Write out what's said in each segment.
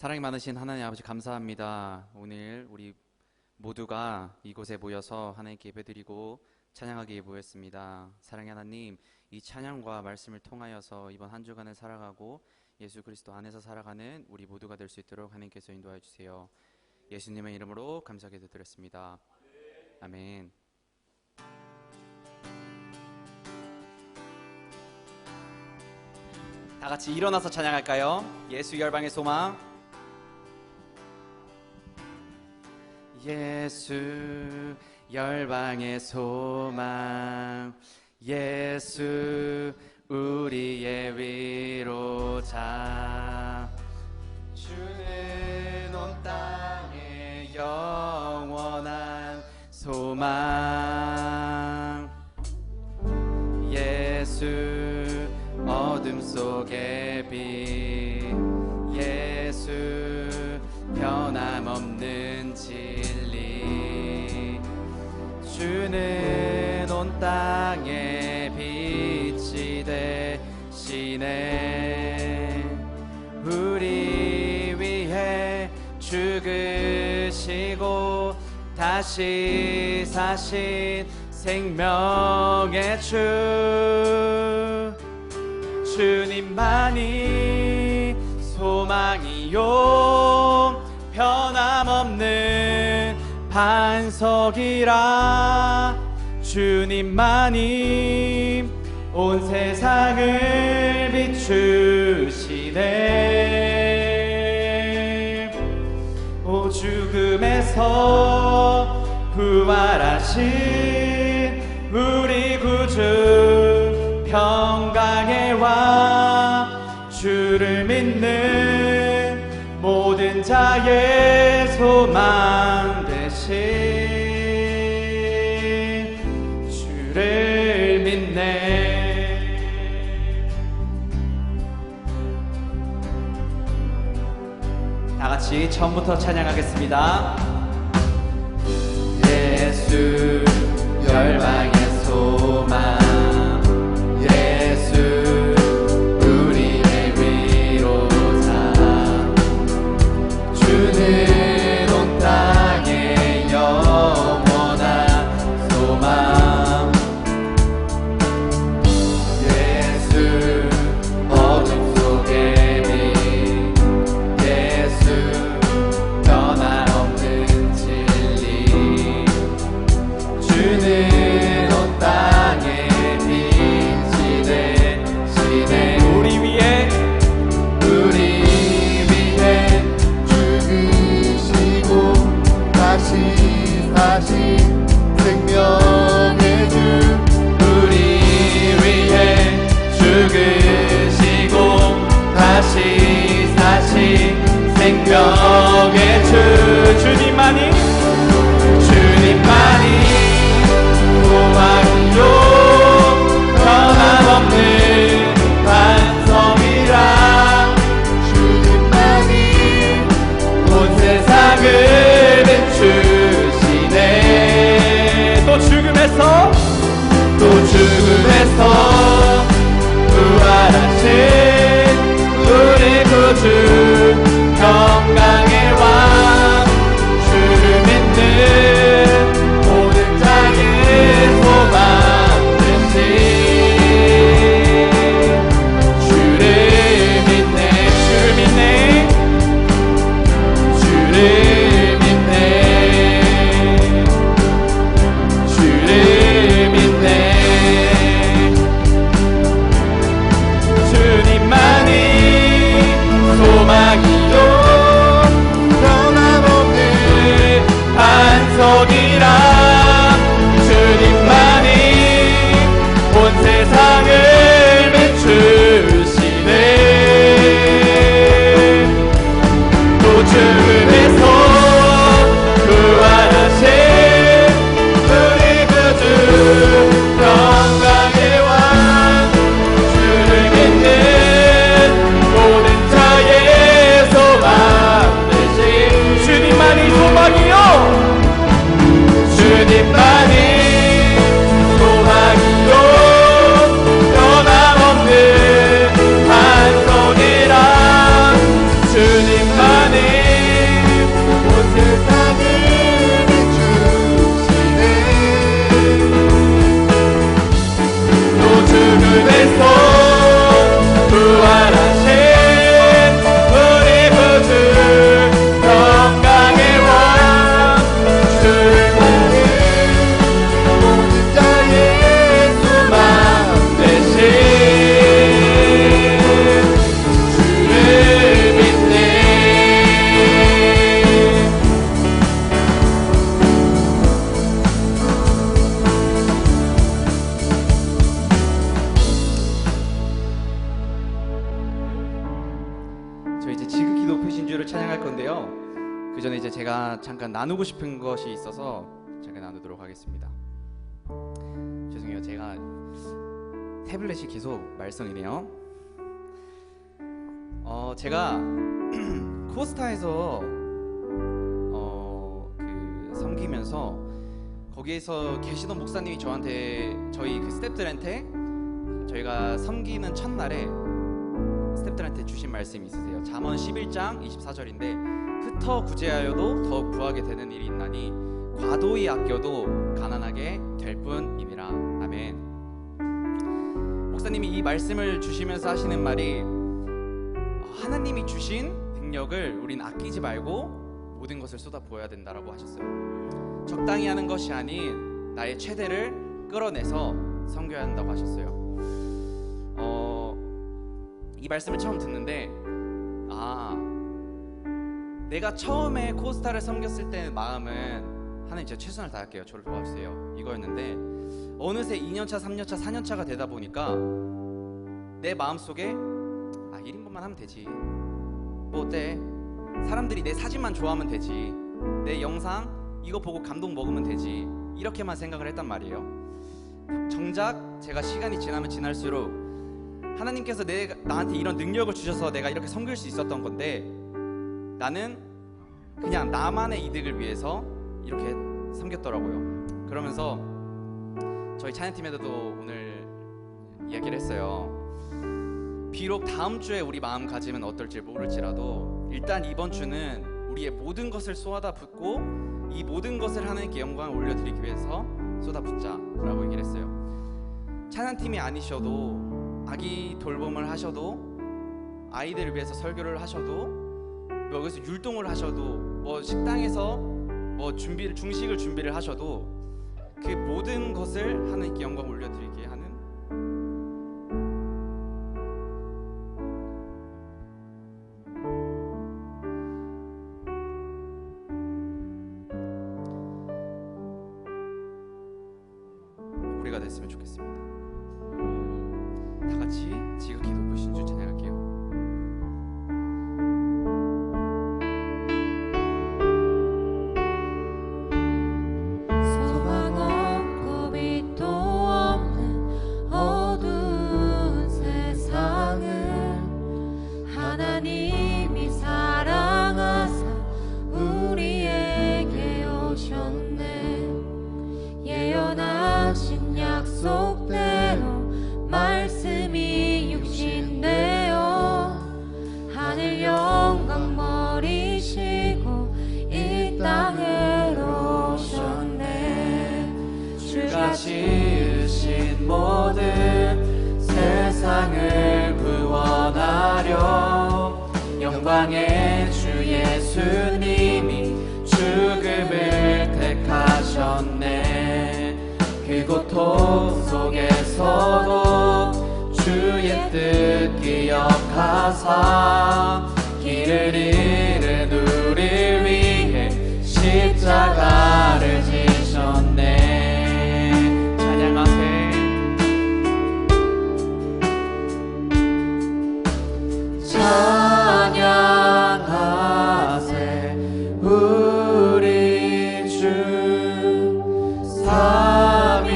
사랑이 많으신 하나님 아버지 감사합니다. 오늘 우리 모두가 이곳에 모여서 하나님께 예배드리고 찬양하기 위해 모였습니다. 사랑의 하나님, 이 찬양과 말씀을 통하여서 이번 한 주간을 살아가고 예수 그리스도 안에서 살아가는 우리 모두가 될 수 있도록 하나님께서 인도하여 주세요. 예수님의 이름으로 감사하게 드렸습니다. 아멘. 다 같이 일어나서 찬양할까요? 예수 열방의 소망. 예수 열방의 소망, 예수 우리의 위로자, 주는 온 땅의 영원한 소망. 예수 어둠 속의 빛, 예수 변함없는 진리, 주는 온 땅의 빛이 되시네. 우리 위해 죽으시고 다시 사신 생명의 주, 주님만이 소망이요 변함없는 반석이라. 주님만이 온 세상을 비추시네. 오 죽음에서 부활하신 우리 구주 평강의 왕, 주를 믿는 모든 자의 소망 되신 주를 믿네. 다 같이 처음부터 찬양하겠습니다. 예수 열방의 소망, 예수 우리의 위로자, 주는 온 땅의 영원한 소망. 예수 어둠 속의 빛, 예수 변함없는 진리, 주는 온 땅의 빛이 되시네. 우리 위해 죽으시고 다시 사신 생명의 주, 우리 위해 죽으시고 다시 사신 생명의 주, 주님만이 소망이요 변함없는 반석이라. 주님만이 온 세상을 비추시네. 또 죽음에서 부활하신 우리 구주 평강의 왕, 주를 저희 이제 지극히 높으신 주를 찬양할 건데요. 그 전에 이제 제가 잠깐 나누고 싶은 것이 있어서 잠깐 나누도록 하겠습니다. 죄송해요. 제가 태블릿이 계속 말썽이네요. 제가 코스타에서 섬기면서 거기에서 계시던 목사님이 저한테 저희 그 스태프들한테 저희가 섬기는 첫날에 스태프들한테 주신 말씀이 있으세요. 잠언 11장 24절인데 흩어 구제하여도 더욱 구하게 되는 일이 있나니 과도히 아껴도 가난하게 될 뿐이니라. 아멘. 목사님이 이 말씀을 주시면서 하시는 말이 하나님이 주신 능력을 우린 아끼지 말고 모든 것을 쏟아부어야 된다라고 하셨어요. 적당히 하는 것이 아닌 나의 최대를 끌어내서 섬겨야 한다고 하셨어요. 이 말씀을 처음 듣는데 내가 처음에 코스타를 섬겼을 때의 마음은 하나님 제가 최선을 다할게요. 저를 도와주세요. 이거였는데 어느새 2년차, 3년차, 4년차가 되다 보니까 내 마음속에 1인분만 하면 되지. 뭐 어때? 사람들이 내 사진만 좋아하면 되지. 내 영상 이거 보고 감동 먹으면 되지. 이렇게만 생각을 했단 말이에요. 정작 제가 시간이 지나면 지날수록 하나님께서 나한테 이런 능력을 주셔서 내가 이렇게 섬길 수 있었던 건데 나는 그냥 나만의 이득을 위해서 이렇게 섬겼더라고요. 그러면서 저희 찬양팀에도 오늘 이야기를 했어요. 비록 다음 주에 우리 마음가짐은 어떨지 모를지라도 일단 이번 주는 우리의 모든 것을 쏟아 붓고 이 모든 것을 하나님께 영광을 올려드리기 위해서 쏟아 붓자라고 얘기를 했어요. 찬양팀이 아니셔도 아기 돌봄을 하셔도 아이들을 위해서 설교를 하셔도 뭐 여기서 율동을 하셔도 뭐 식당에서 뭐 중식을 준비를 하셔도 그 모든 것을 하나님께 영광을 올려드리게 하는 우리가 됐으면 좋겠습니다. 다 같이 지극히 높으신 주 찬양할게요. 소망 없고 빛도 없는 어두운 세상을 하나님이 사랑하사 우리에게 오셨네. 예언하신 약속대로 말씀이 육신되어 하늘 영광 버리시고 이 땅으로 오셨네. 주가 지으신 모든 세상을 구원하려 영광의 주 예수님이 죽음을 택하셨네. 그 고통 속에서도 주의 뜻 기억하사 길을 잃은 우리를 위해 십자가를 지셨네. 찬양하세. 찬양하세 우리 주 삼위일체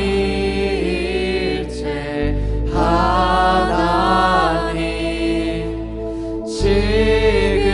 하나님 지금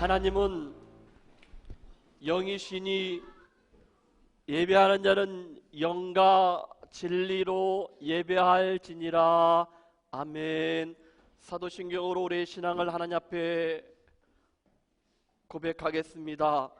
하나님은 영이시니 예배하는 자는 영과 진리로 예배할지니라. 아멘. 사도신경으로 우리의 신앙을 하나님 앞에 고백하겠습니다.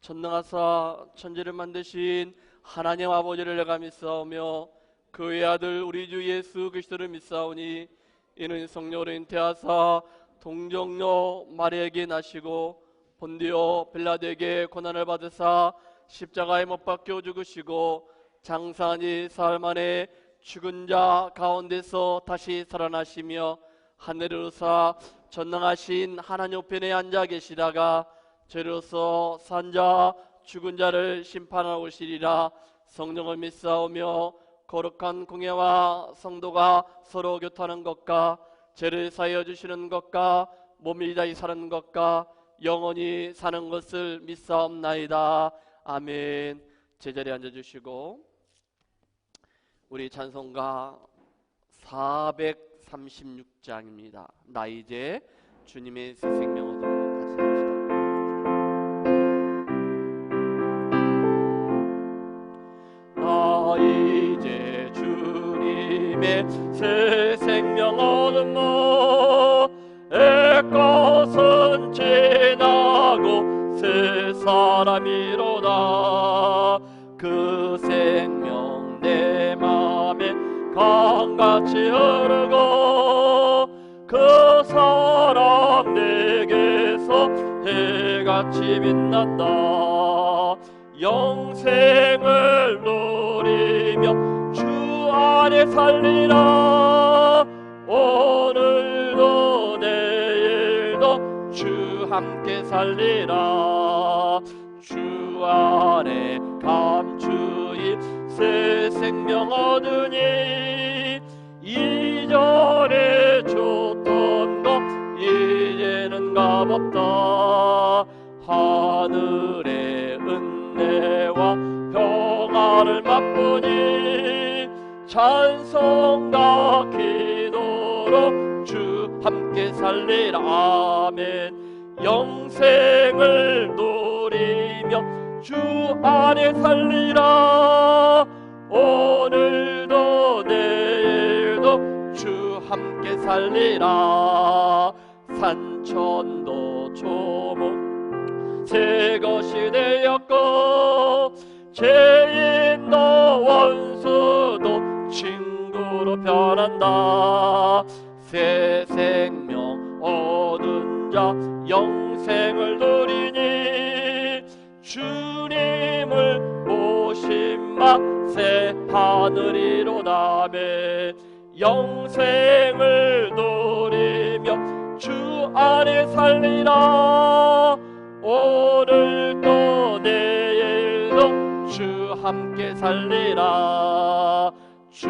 전능하사 천지를 만드신 하나님 아버지를 내가 믿사오며 그의 아들 우리 주 예수 그리스도를 믿사오니 이는 성령으로 잉태하사 동정녀 마리아에게 나시고 본디오 빌라도에게 고난을 받으사 십자가에 못 박혀 죽으시고 장사하니 사흘 만에 죽은 자 가운데서 다시 살아나시며 하늘에 오르사 전능하신 하나님 우편에 앉아 계시다가 죄로서 산자 죽은 자를 심판하러 오시리라. 성령을 믿사오며 거룩한 공예와 성도가 서로 교통하는 것과 죄를 사하여 주시는 것과 몸이 다시 사는 것과 영원히 사는 것을 믿사옵나이다. 아멘. 제자리에 앉아주시고 우리 찬송가 436장입니다. 나 이제 주님의 새 생명으로 같이 합시다. 나 이제 주님의 새 생명 얻으며 애 것은 지나고 새 사람이로다. 그 생명 내 맘에 강같이 흐르고 그 사람 내게서 해같이 빛난다. 영생을 누리며 주 안에 살리라. 오늘도 내일도 주 함께 살리라. 주 안에 감추인 새 생명 얻으니 이전에 줬던 것 이제는 값없다. 하늘의 은혜와 평화를 맛보니 찬송과 기도로 주 함께 살리라. 아멘. 영생을 누리며 주 안에 살리라. 오늘도 내일도 주 함께 살리라. 산천도 초목 새 것이 되었고 죄인도 원수도 친구로 변한다. 새 생명 얻은 자 영생을 누리니 주님을 모심마 새 하늘이로다. 영생을 누리며 주 안에 살리라. 오늘도 내일도 주 함께 살리라. 주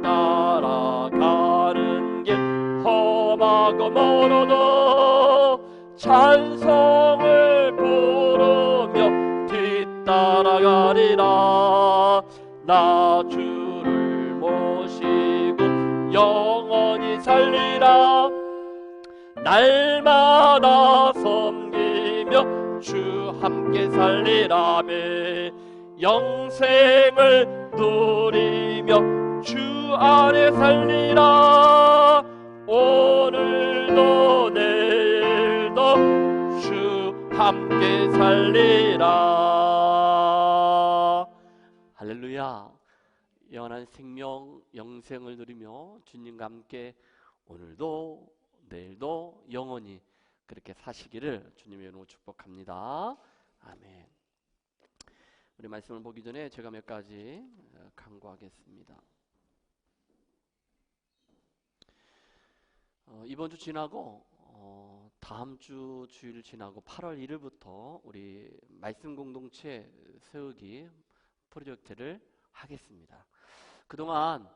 따라가는 길 험하고 멀어도 찬송을 부르며 뒤따라가리라. 나 주를 모시고 영원히 살리라. 날마다 섬기며 주 함께 살리라매. 영생을 누리며 주 안에 살리라. 오늘도 내일도 주 함께 살리라. 할렐루야. 영원한 생명 영생을 누리며 주님과 함께 오늘도 내일도 영원히 그렇게 사시기를 주님의 이름으로 축복합니다. 아멘. 우리 말씀을 보기 전에 제가 몇 가지 강구하겠습니다. 이번 주 지나고 다음 주 주일 지나고 8월 1일부터 우리 말씀 공동체 세우기 프로젝트를 하겠습니다. 그동안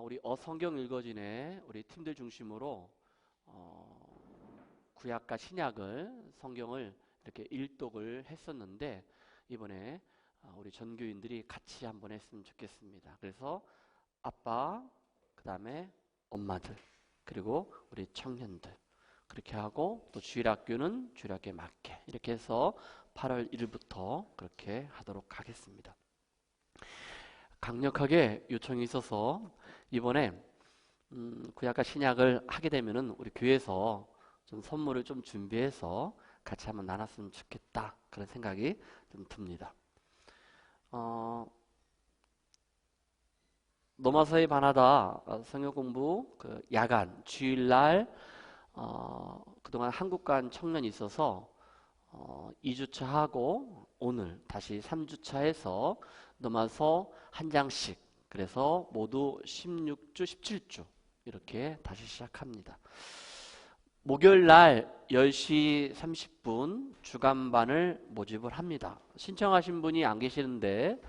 우리 성경 읽어진의 우리 팀들 중심으로 구약과 신약을 성경을 이렇게 일독을 했었는데 이번에 우리 전교인들이 같이 한번 했으면 좋겠습니다. 그래서 아빠, 그 다음에 엄마들, 그리고 우리 청년들, 그렇게 하고 또 주일학교는 주일학교에 맞게 이렇게 해서 8월 1일부터 그렇게 하도록 하겠습니다. 강력하게 요청이 있어서 이번에 구약과 신약을 하게 되면은 우리 교회에서 좀 선물을 좀 준비해서 같이 한번 나눴으면 좋겠다 그런 생각이 좀 듭니다. 노마서의 반하다 성경 공부 그 야간 주일날 그동안 한국 간 청년이 있어서 2주차 하고 오늘 다시 3주차 해서 넘어서 한 장씩 그래서 모두 16주 17주 이렇게 다시 시작합니다. 목요일날 10시 30분 주간반을 모집을 합니다. 신청하신 분이 안 계시는데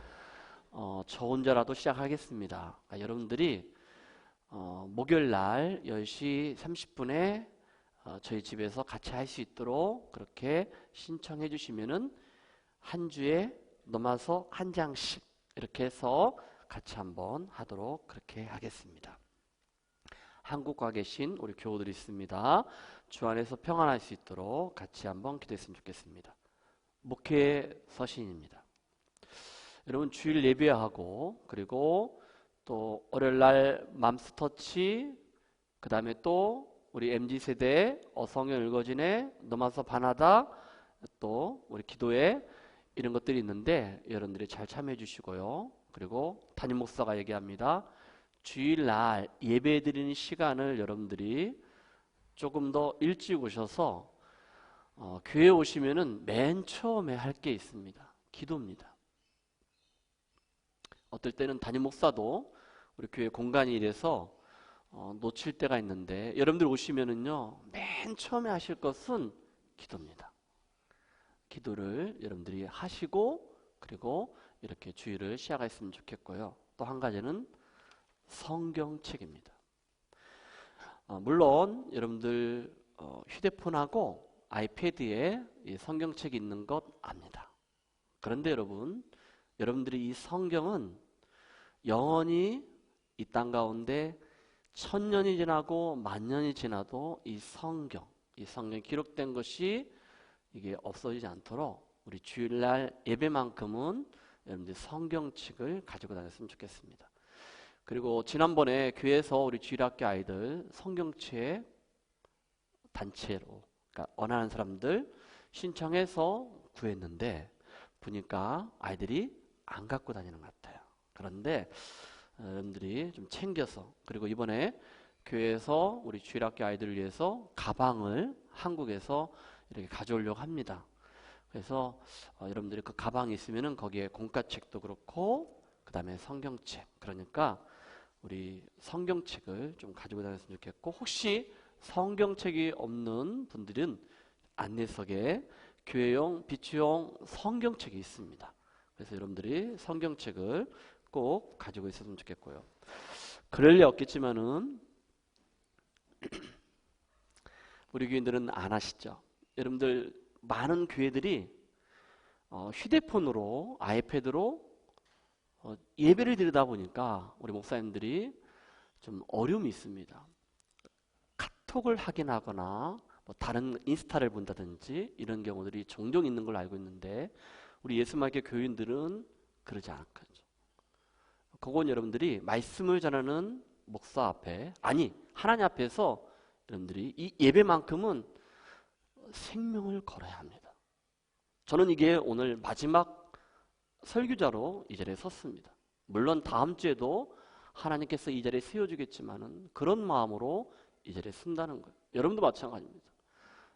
저 혼자라도 시작하겠습니다. 여러분들이 목요일날 10시 30분에 저희 집에서 같이 할 수 있도록 그렇게 신청해 주시면은 한 주에 넘어서 한 장씩 이렇게 해서 같이 한번 하도록 그렇게 하겠습니다. 한국 가 계신 우리 교우들이 있습니다. 주 안에서 평안할 수 있도록 같이 한번 기도했으면 좋겠습니다. 목회 서신입니다. 여러분 주일 예배하고 그리고 또 월요일날 맘스터치 그 다음에 또 우리 MZ세대 성경 읽어지네 넘어서 반하다 또 우리 기도회 이런 것들이 있는데 여러분들이 잘 참여해 주시고요. 그리고 담임 목사가 얘기합니다. 주일날 예배 드리는 시간을 여러분들이 조금 더 일찍 오셔서 교회 오시면은 맨 처음에 할 게 있습니다. 기도입니다. 어떨 때는 담임 목사도 우리 교회 공간이 이래서 놓칠 때가 있는데 여러분들 오시면은요 맨 처음에 하실 것은 기도입니다. 기도를 여러분들이 하시고 그리고 이렇게 주일을 시작했으면 좋겠고요. 또 한 가지는 성경책입니다. 물론 여러분들 휴대폰하고 아이패드에 이 성경책이 있는 것 압니다. 그런데 여러분들이 이 성경은 영원히 이 땅 가운데 1000년이 지나고 만년이 지나도 이 성경이 기록된 것이 이게 없어지지 않도록 우리 주일날 예배만큼은 여러분들 성경책을 가지고 다녔으면 좋겠습니다. 그리고 지난번에 교회에서 우리 주일학교 아이들 성경책 단체로 그러니까 원하는 사람들 신청해서 구했는데 보니까 아이들이 안 갖고 다니는 것 같아요. 그런데 여러분들이 좀 챙겨서 그리고 이번에 교회에서 우리 주일학교 아이들을 위해서 가방을 한국에서 이렇게 가져오려고 합니다. 그래서 여러분들이 그 가방이 있으면은 거기에 공과책도 그렇고 그 다음에 성경책 그러니까 우리 성경책을 좀 가지고 다녔으면 좋겠고 혹시 성경책이 없는 분들은 안내석에 교회용 비치용 성경책이 있습니다. 그래서 여러분들이 성경책을 꼭 가지고 있었으면 좋겠고요. 그럴 리 없겠지만은 우리 교인들은 안 하시죠. 여러분들 많은 교회들이 휴대폰으로 아이패드로 예배를 드리다 보니까 우리 목사님들이 좀 어려움이 있습니다. 카톡을 확인하거나 뭐 다른 인스타를 본다든지 이런 경우들이 종종 있는 걸로 알고 있는데 우리 예수말교 교인들은 그러지 않거든요. 그건 여러분들이 말씀을 전하는 목사 앞에 아니 하나님 앞에서 여러분들이 이 예배만큼은 생명을 걸어야 합니다. 저는 이게 오늘 마지막 설교자로 이 자리에 섰습니다. 물론 다음 주에도 하나님께서 이 자리에 세워주겠지만은 그런 마음으로 이 자리에 쓴다는 거예요. 여러분도 마찬가지입니다.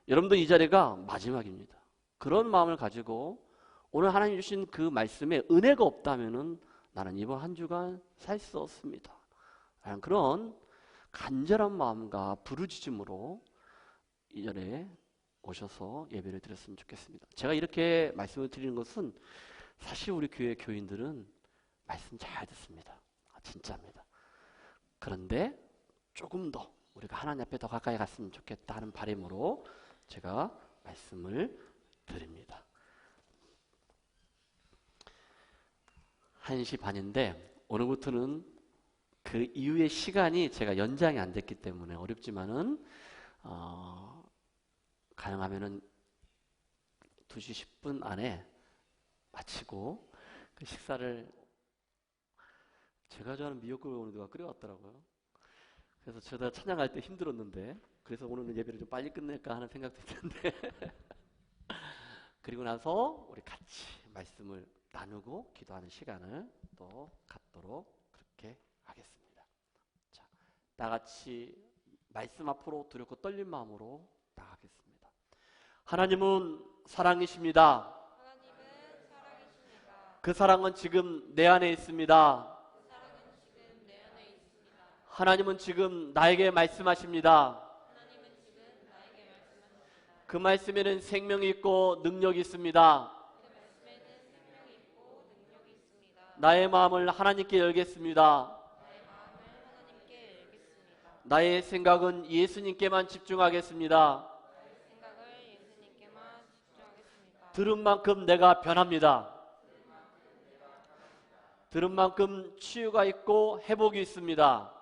여러분도 이 자리가 마지막입니다. 그런 마음을 가지고 오늘 하나님 주신 그 말씀에 은혜가 없다면은 나는 이번 한 주간 살 수 없습니다. 그런 간절한 마음과 부르짖음으로 이 자리에 오셔서 예배를 드렸으면 좋겠습니다. 제가 이렇게 말씀을 드리는 것은 사실 우리 교회 교인들은 말씀 잘 듣습니다. 진짜입니다. 그런데 조금 더 우리가 하나님 앞에 더 가까이 갔으면 좋겠다 하는 바람으로 제가 말씀을 드립니다. 1시 반인데 오늘부터는 그 이후의 시간이 제가 연장이 안 됐기 때문에 어렵지만은 가능하면은 2시 10분 안에 마치고 그 식사를 제가 좋아하는 미역국을 오늘 누가 끓여왔더라고요. 그래서 제가 찬양할 때 힘들었는데 그래서 오늘은 예배를 좀 빨리 끝낼까 하는 생각도 있는데 그리고 나서 우리 같이 말씀을 나누고 기도하는 시간을 또 갖도록 그렇게 하겠습니다. 자, 다 같이 말씀 앞으로 두렵고 떨린 마음으로 나가겠습니다. 하나님은 사랑이십니다. 그 사랑은 지금 내 안에 있습니다. 하나님은 지금 나에게 말씀하십니다. 그 말씀에는 생명이 있고 능력이 있습니다. 나의 마음을 하나님께 열겠습니다. 나의 생각은 예수님께만 집중하겠습니다. 들은 만큼 내가 변합니다. 들은 만큼 치유가 있고 회복이 있습니다.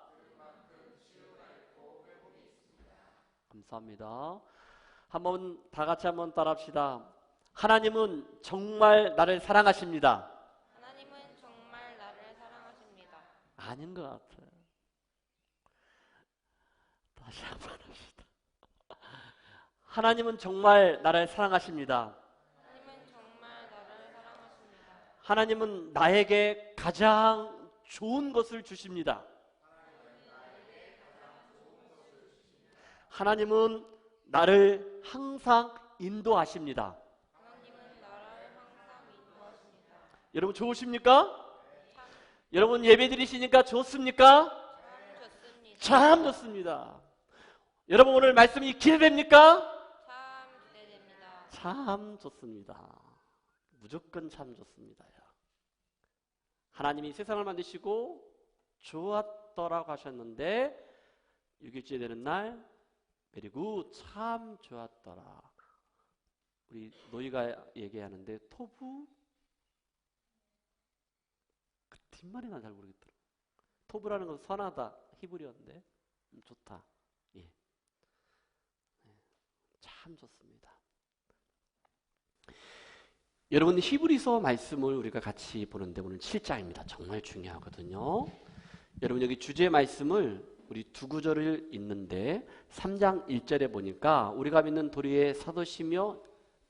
감사합니다. 한번 다 같이 한번 따라합시다. 하나님은 정말 나를 사랑하십니다. 하나님은 정말 나를 사랑하십니다. 아닌 것 같아요. 다시 한번 합시다. 하나님은 정말 나를 사랑하십니다. 하나님은 정말 나를 사랑하십니다. 하나님은 나에게 가장 좋은 것을 주십니다. 하나님은 나를 항상 인도하십니다. 하나님은 나를 항상 인도하십니다. 여러분 좋으십니까? 여러분 예배 드리시니까 좋습니까? 좋습니다. 참 좋습니다. 여러분 오늘 말씀이 기대됩니까? 참 기대됩니다. 참 좋습니다. 무조건 참 좋습니다. 하나님이 세상을 만드시고 좋았더라고 하셨는데 6일째 되는 날 그리고 참 좋았더라. 우리 노이가 얘기하는데 토부 그 뒷말이 난 잘 모르겠더라. 토부라는 건 선하다 히브리어인데 좋다. 예. 참 좋습니다. 여러분 히브리서 말씀을 우리가 같이 보는데 오늘 7장입니다. 정말 중요하거든요. 여러분 여기 주제 말씀을 우리 두 구절을 읽는데 3장 1절에 보니까 우리가 믿는 도리의 사도시며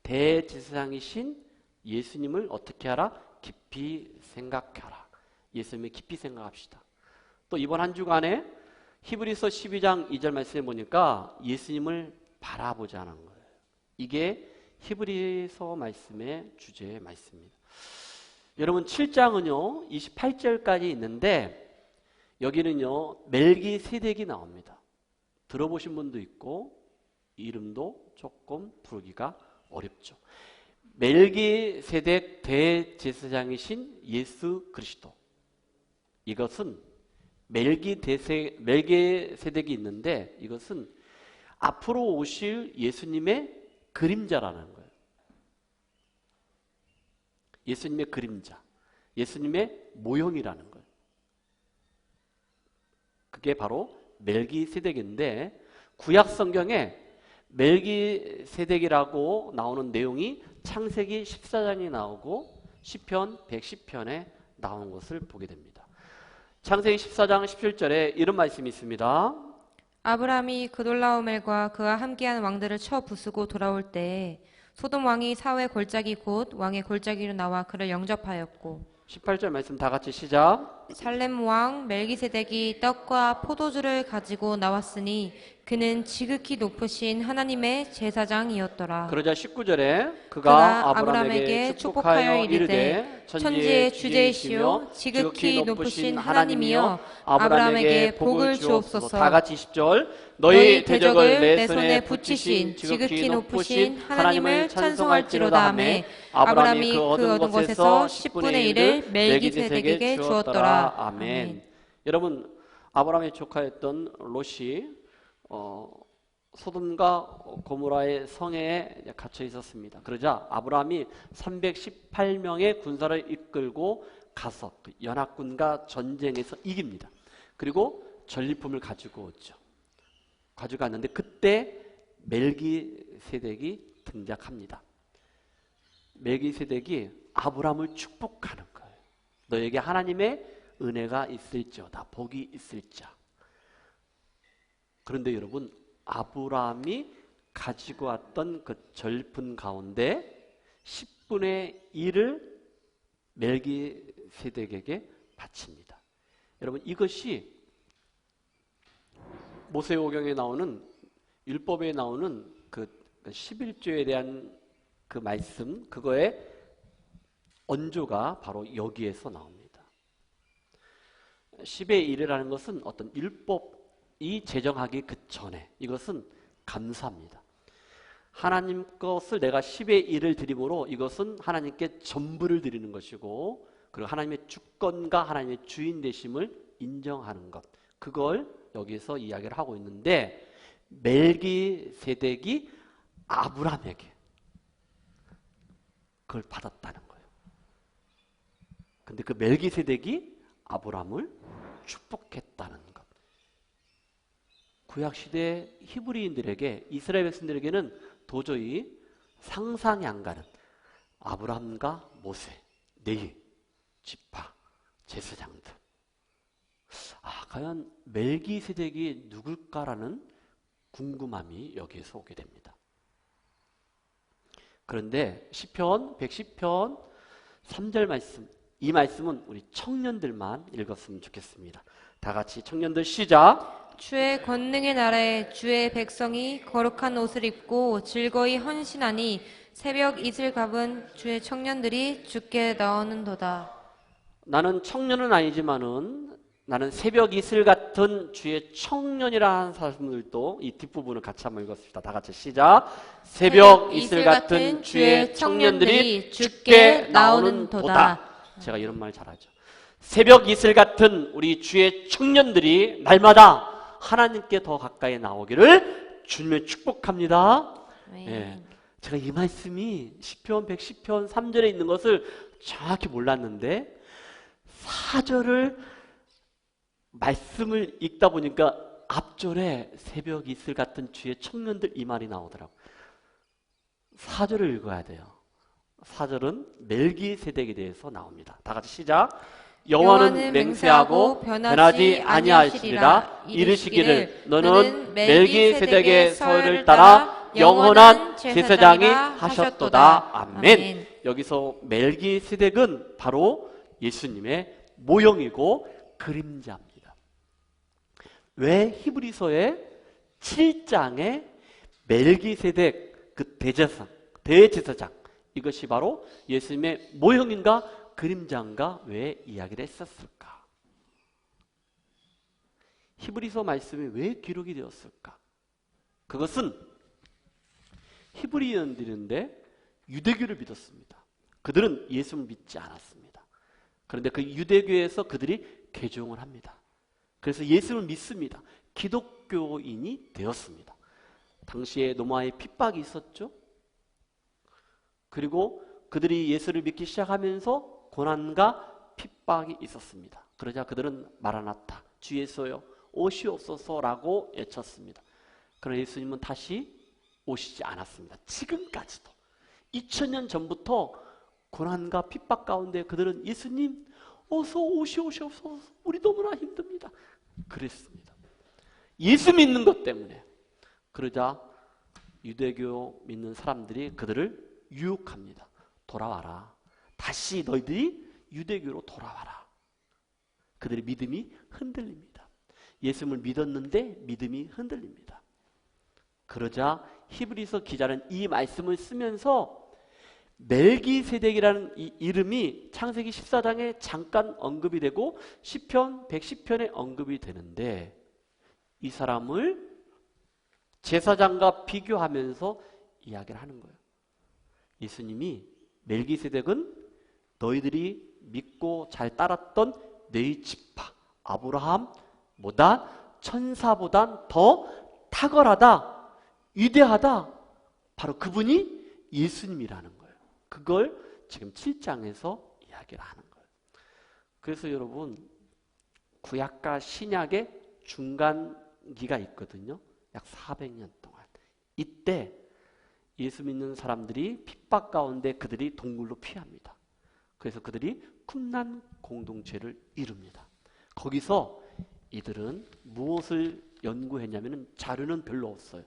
대제사장이신 예수님을 어떻게 하라? 깊이 생각하라. 예수님을 깊이 생각합시다. 또 이번 한 주간에 히브리서 12장 2절 말씀에 보니까 예수님을 바라보자는 거예요. 이게 히브리서 말씀의 주제의 말씀입니다. 여러분 7장은요 28절까지 있는데 여기는요 멜기세덱이 나옵니다. 들어보신 분도 있고 이름도 조금 부르기가 어렵죠. 멜기세덱 대제사장이신 예수 그리스도. 이것은 멜기세덱이 있는데 이것은 앞으로 오실 예수님의 그림자라는 거예요. 예수님의 그림자, 예수님의 모형이라는 거예요. 그게 바로 멜기세덱인데 구약 성경에 멜기세덱이라고 나오는 내용이 창세기 14장에 나오고 시편 110편에 나오는 것을 보게 됩니다. 창세기 14장 17절에 이런 말씀이 있습니다. 아브라함이 그돌라오멜과 그와 함께한 왕들을 쳐 부수고 돌아올 때에 소돔 왕이 사회 골짜기 곧 왕의 골짜기로 나와 그를 영접하였고 18절 말씀 다 같이 시작. 살렘 왕 멜기세덱이 떡과 포도주를 가지고 나왔으니 그는 지극히 높으신 하나님의 제사장이었더라. 그러자 19절에 그가 아브라함에게 축복하여 이르되 천지의 주제이시며 지극히 높으신 하나님이여 아브라함에게 복을 주옵소서. 다 같이 20절 너희 대적을 내 손에 붙이신 지극히 높으신 하나님을 찬송할지로다 하매 아브라함이 그 얻은 것에서 10분의 1을 멜기세덱에게 주었더라. 아멘. 여러분 아브라함의 조카였던 롯이 소돔과 고모라의 성에 갇혀 있었습니다. 그러자 아브라함이 318명의 군사를 이끌고 가서 그 연합군과 전쟁에서 이깁니다. 그리고 전리품을 가지고 오죠. 가져갔는데 그때 멜기세덱이 등장합니다. 멜기세덱이 아브라함을 축복하는 거예요. 너에게 하나님의 은혜가 있을지어다, 복이 있을지어다. 그런데 여러분, 아브라함이 가지고 왔던 그 절품 가운데 10분의 1을 멜기세덱에게 바칩니다. 여러분, 이것이 모세오경에 나오는, 율법에 나오는 그 11조에 대한 그 말씀, 그거의 언조가 바로 여기에서 나옵니다. 10의 1이라는 것은 어떤 율법이 제정하기 그 전에, 이것은 감사입니다. 하나님 것을 내가 10의 1을 드림으로 이것은 하나님께 전부를 드리는 것이고, 그리고 하나님의 주권과 하나님의 주인 되심을 인정하는 것, 그걸 여기서 이야기를 하고 있는데, 멜기세덱이 아브라함에게 그걸 받았다는 거예요. 근데 그 멜기세덱이 아브라함을 축복했다는 것. 구약시대 히브리인들에게, 이스라엘 백성들에게는 도저히 상상이 안 가는 아브라함과 모세, 레위, 지파, 제사장들. 과연 멜기세덱이 누굴까라는 궁금함이 여기에서 오게 됩니다. 그런데 시편 110편 3절 말씀, 이 말씀은 우리 청년들만 읽었으면 좋겠습니다. 다 같이 청년들 시작. 주의 권능의 나라에 주의 백성이 거룩한 옷을 입고 즐거이 헌신하니 새벽 이슬 갑은 주의 청년들이 주께 나오는도다. 나는 청년은 아니지만은 나는 새벽 이슬 같은 주의 청년이라는 사람들도 이 뒷부분을 같이 한번 읽었습니다. 다 같이 시작. 새벽 이슬 같은 주의 청년들이 주께 나오는도다. 제가 이런 말 잘하죠. 새벽 이슬 같은 우리 주의 청년들이 날마다 하나님께 더 가까이 나오기를 주님의 축복합니다. 예, 제가 이 말씀이 시편 110편 3절에 있는 것을 정확히 몰랐는데 4절을 말씀을 읽다 보니까 앞절에 새벽 이슬 같은 주의 청년들 이 말이 나오더라고요. 4절을 읽어야 돼요. 4절은 멜기세덱에 대해서 나옵니다. 다 같이 시작. 여호와는 맹세하고 변하지 아니하시리라. 이르시기를 너는 멜기세덱의 서열을 따라 영원한 제사장이 하셨도다. 아멘. 여기서 멜기세덱은 바로 예수님의 모형이고 그림자입니다. 왜 히브리서의 7장에 멜기세덱 그 대제사장, 이것이 바로 예수님의 모형인가 그림자인가 왜 이야기를 했었을까? 히브리서 말씀이 왜 기록이 되었을까? 그것은 히브리인들인데 유대교를 믿었습니다. 그들은 예수를 믿지 않았습니다. 그런데 그 유대교에서 그들이 개종을 합니다. 그래서 예수를 믿습니다. 기독교인이 되었습니다. 당시에 노마의 핍박이 있었죠. 그리고 그들이 예수를 믿기 시작하면서 고난과 핍박이 있었습니다. 그러자 그들은 마라나타, 주 예수여 오시옵소서라고 외쳤습니다. 그러나 예수님은 다시 오시지 않았습니다. 지금까지도 2000년 전부터 고난과 핍박 가운데 그들은 예수님 어서 오시옵소서, 우리 너무나 힘듭니다. 그랬습니다. 예수 믿는 것 때문에. 그러자 유대교 믿는 사람들이 그들을 유혹합니다. 돌아와라. 다시 너희들이 유대교로 돌아와라. 그들의 믿음이 흔들립니다. 예수님을 믿었는데 믿음이 흔들립니다. 그러자 히브리서 기자는 이 말씀을 쓰면서 멜기세덱이라는 이 이름이 창세기 14장에 잠깐 언급이 되고 시편 110편에 언급이 되는데 이 사람을 제사장과 비교하면서 이야기를 하는 거예요. 예수님이 멜기세덱은 너희들이 믿고 잘 따랐던 네 지파 아브라함보다 천사보다 더 탁월하다, 위대하다. 바로 그분이 예수님이라는 거예요. 그걸 지금 7장에서 이야기를 하는 거예요. 그래서 여러분 구약과 신약의 중간기가 있거든요. 약 400년 동안 이때 예수 믿는 사람들이 핍박 가운데 그들이 동굴로 피합니다. 그래서 그들이 쿰란 공동체를 이룹니다. 거기서 이들은 무엇을 연구했냐면 자료는 별로 없어요.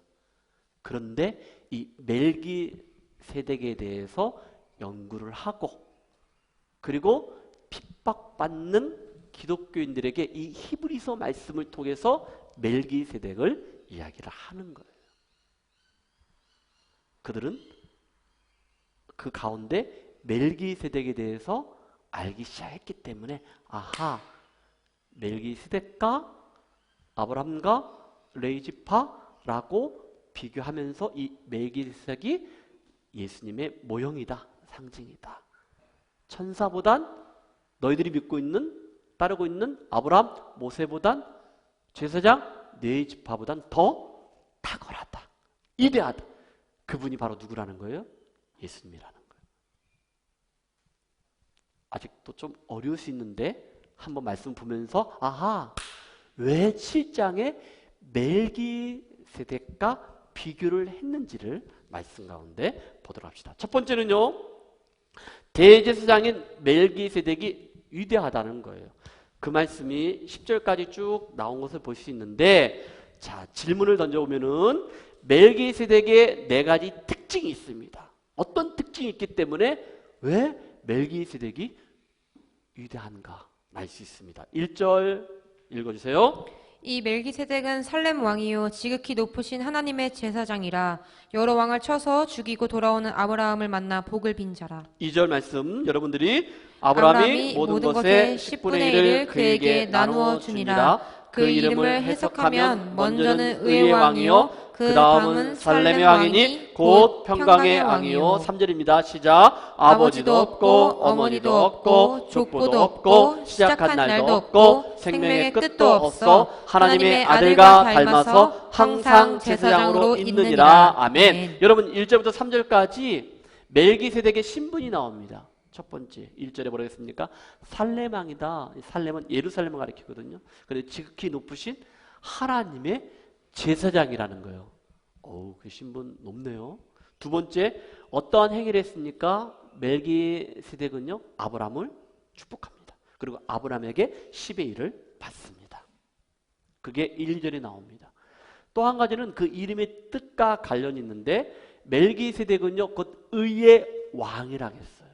그런데 이 멜기세덱에 대해서 연구를 하고, 그리고 핍박받는 기독교인들에게 이 히브리서 말씀을 통해서 멜기세덱을 이야기를 하는 거예요. 그들은 그 가운데 멜기세덱에 대해서 알기 시작했기 때문에 아하, 멜기세덱과 아브라함과 레위지파라고 비교하면서 이 멜기세덱이 예수님의 모형이다, 상징이다. 천사보단 너희들이 믿고 있는, 따르고 있는 아브라함, 모세보단, 제사장, 레위지파보단 더 탁월하다, 위대하다. 그분이 바로 누구라는 거예요? 예수님이라는 거예요. 아직도 좀 어려울 수 있는데 한번 말씀 보면서 아하, 왜 7장에 멜기세덱과 비교를 했는지를 말씀 가운데 보도록 합시다. 첫 번째는요, 대제사장인 멜기세덱이 위대하다는 거예요. 그 말씀이 10절까지 쭉 나온 것을 볼 수 있는데, 자, 질문을 던져보면은 멜기세덱의 네 가지 특징이 있습니다. 어떤 특징이 있기 때문에 왜 멜기세덱이 위대한가 알 수 있습니다. 1절 읽어주세요. 이 멜기세덱은 살렘 왕이요 지극히 높으신 하나님의 제사장이라 여러 왕을 쳐서 죽이고 돌아오는 아브라함을 만나 복을 빈 자라. 2절 말씀 여러분들이 아브라함이 모든 것의 10분의 1을 그에게 나누어 주니라. 그 이름을 해석하면 먼저는 의의 왕이요 그 다음은 살렘의 왕이니 곧 평강의 왕이요. 3절입니다. 시작. 아버지도 없고 어머니도 없고 족보도 없고 시작한 날도 없고 생명의 끝도 없어 하나님의 아들과 닮아서 항상 제사장으로 있느니라. 아멘. 여러분 1절부터 3절까지 멜기세덱의 신분이 나옵니다. 첫 번째 1절에 뭐라 했습니까? 살렘왕이다. 살렘은 예루살렘을 가리키거든요. 그런데 지극히 높으신 하나님의 제사장이라는 거예요. 그 신분 높네요. 두 번째, 어떠한 행위를 했습니까? 멜기세덱은요, 아브라함을 축복합니다. 그리고 아브라함에게 10의 1을 받습니다. 그게 1절에 나옵니다. 또 한 가지는 그 이름의 뜻과 관련이 있는데, 멜기세덱은요, 곧 의의 왕이라고 했어요.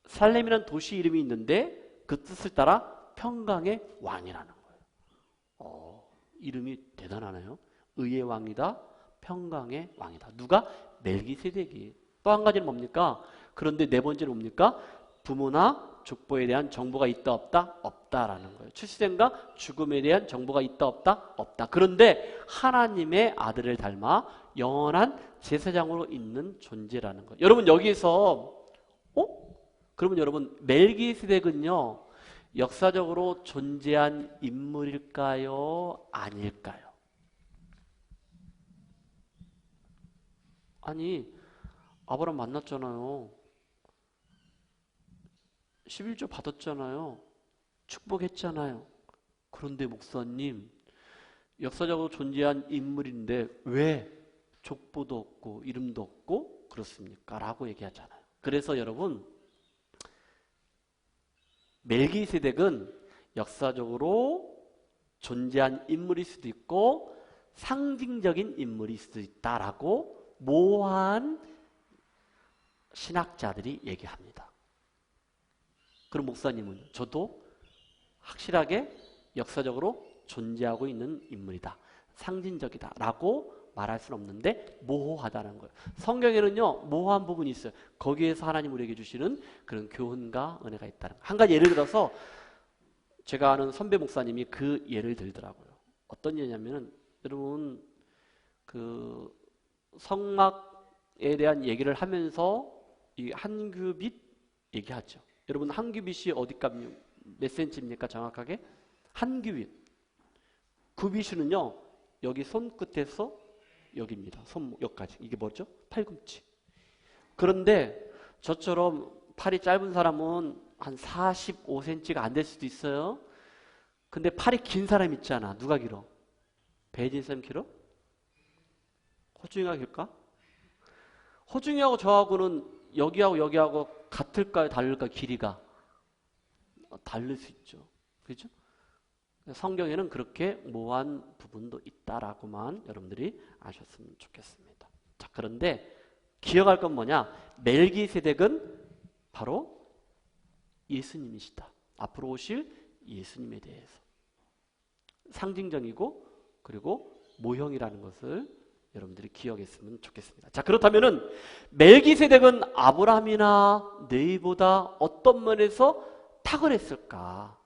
살렘이라는 도시 이름이 있는데 그 뜻을 따라 평강의 왕이라는 거예요. 이름이 대단하네요. 의의 왕이다, 평강의 왕이다. 누가? 멜기세덱이. 또 한 가지는 뭡니까? 그런데 네 번째는 뭡니까? 부모나 족보에 대한 정보가 있다 없다? 없다라는 거예요. 출생과 죽음에 대한 정보가 있다 없다? 없다. 그런데 하나님의 아들을 닮아 영원한 제사장으로 있는 존재라는 거예요. 여러분 여기서 그러면 여러분 멜기세덱은요 역사적으로 존재한 인물일까요? 아닐까요? 아니 아브라함 만났잖아요. 11조 받았잖아요. 축복했잖아요. 그런데 목사님 역사적으로 존재한 인물인데 왜 족보도 없고 이름도 없고 그렇습니까? 라고 얘기하잖아요. 그래서 여러분 멜기세덱은 역사적으로 존재한 인물일 수도 있고 상징적인 인물일 수도 있다라고 모호한 신학자들이 얘기합니다. 그럼 목사님은 저도 확실하게 역사적으로 존재하고 있는 인물이다, 상징적이다 라고 말할 수는 없는데 모호하다는 거예요. 성경에는요 모호한 부분이 있어요. 거기에서 하나님 우리에게 주시는 그런 교훈과 은혜가 있다는 거예요. 한 가지 예를 들어서 제가 아는 선배 목사님이 그 예를 들더라고요. 어떤 예냐면은 여러분 그 성막에 대한 얘기를 하면서 이 한 규빗 얘기하죠. 여러분 한 규빗이 어디값 몇 센치입니까? 정확하게 한 규빗. 규빗은요 여기 손끝에서 여기입니다. 손목까지. 이게 뭐죠? 팔꿈치. 그런데 저처럼 팔이 짧은 사람은 한 45cm가 안 될 수도 있어요. 근데 팔이 긴 사람 있잖아. 누가 길어? 배진 쌤 길어? 호중이하길까? 호중이하고 저하고는 여기하고 여기하고 같을까요? 다를까요? 길이가? 다를 수 있죠. 그렇죠? 성경에는 그렇게 모호한 부분도 있다라고만 여러분들이 아셨으면 좋겠습니다. 자, 그런데 기억할 건 뭐냐? 멜기세덱은 바로 예수님이시다. 앞으로 오실 예수님에 대해서 상징적이고 그리고 모형이라는 것을 여러분들이 기억했으면 좋겠습니다. 자, 그렇다면은 멜기세덱은 아브라함이나 네이보다 어떤 면에서 탁월했을까?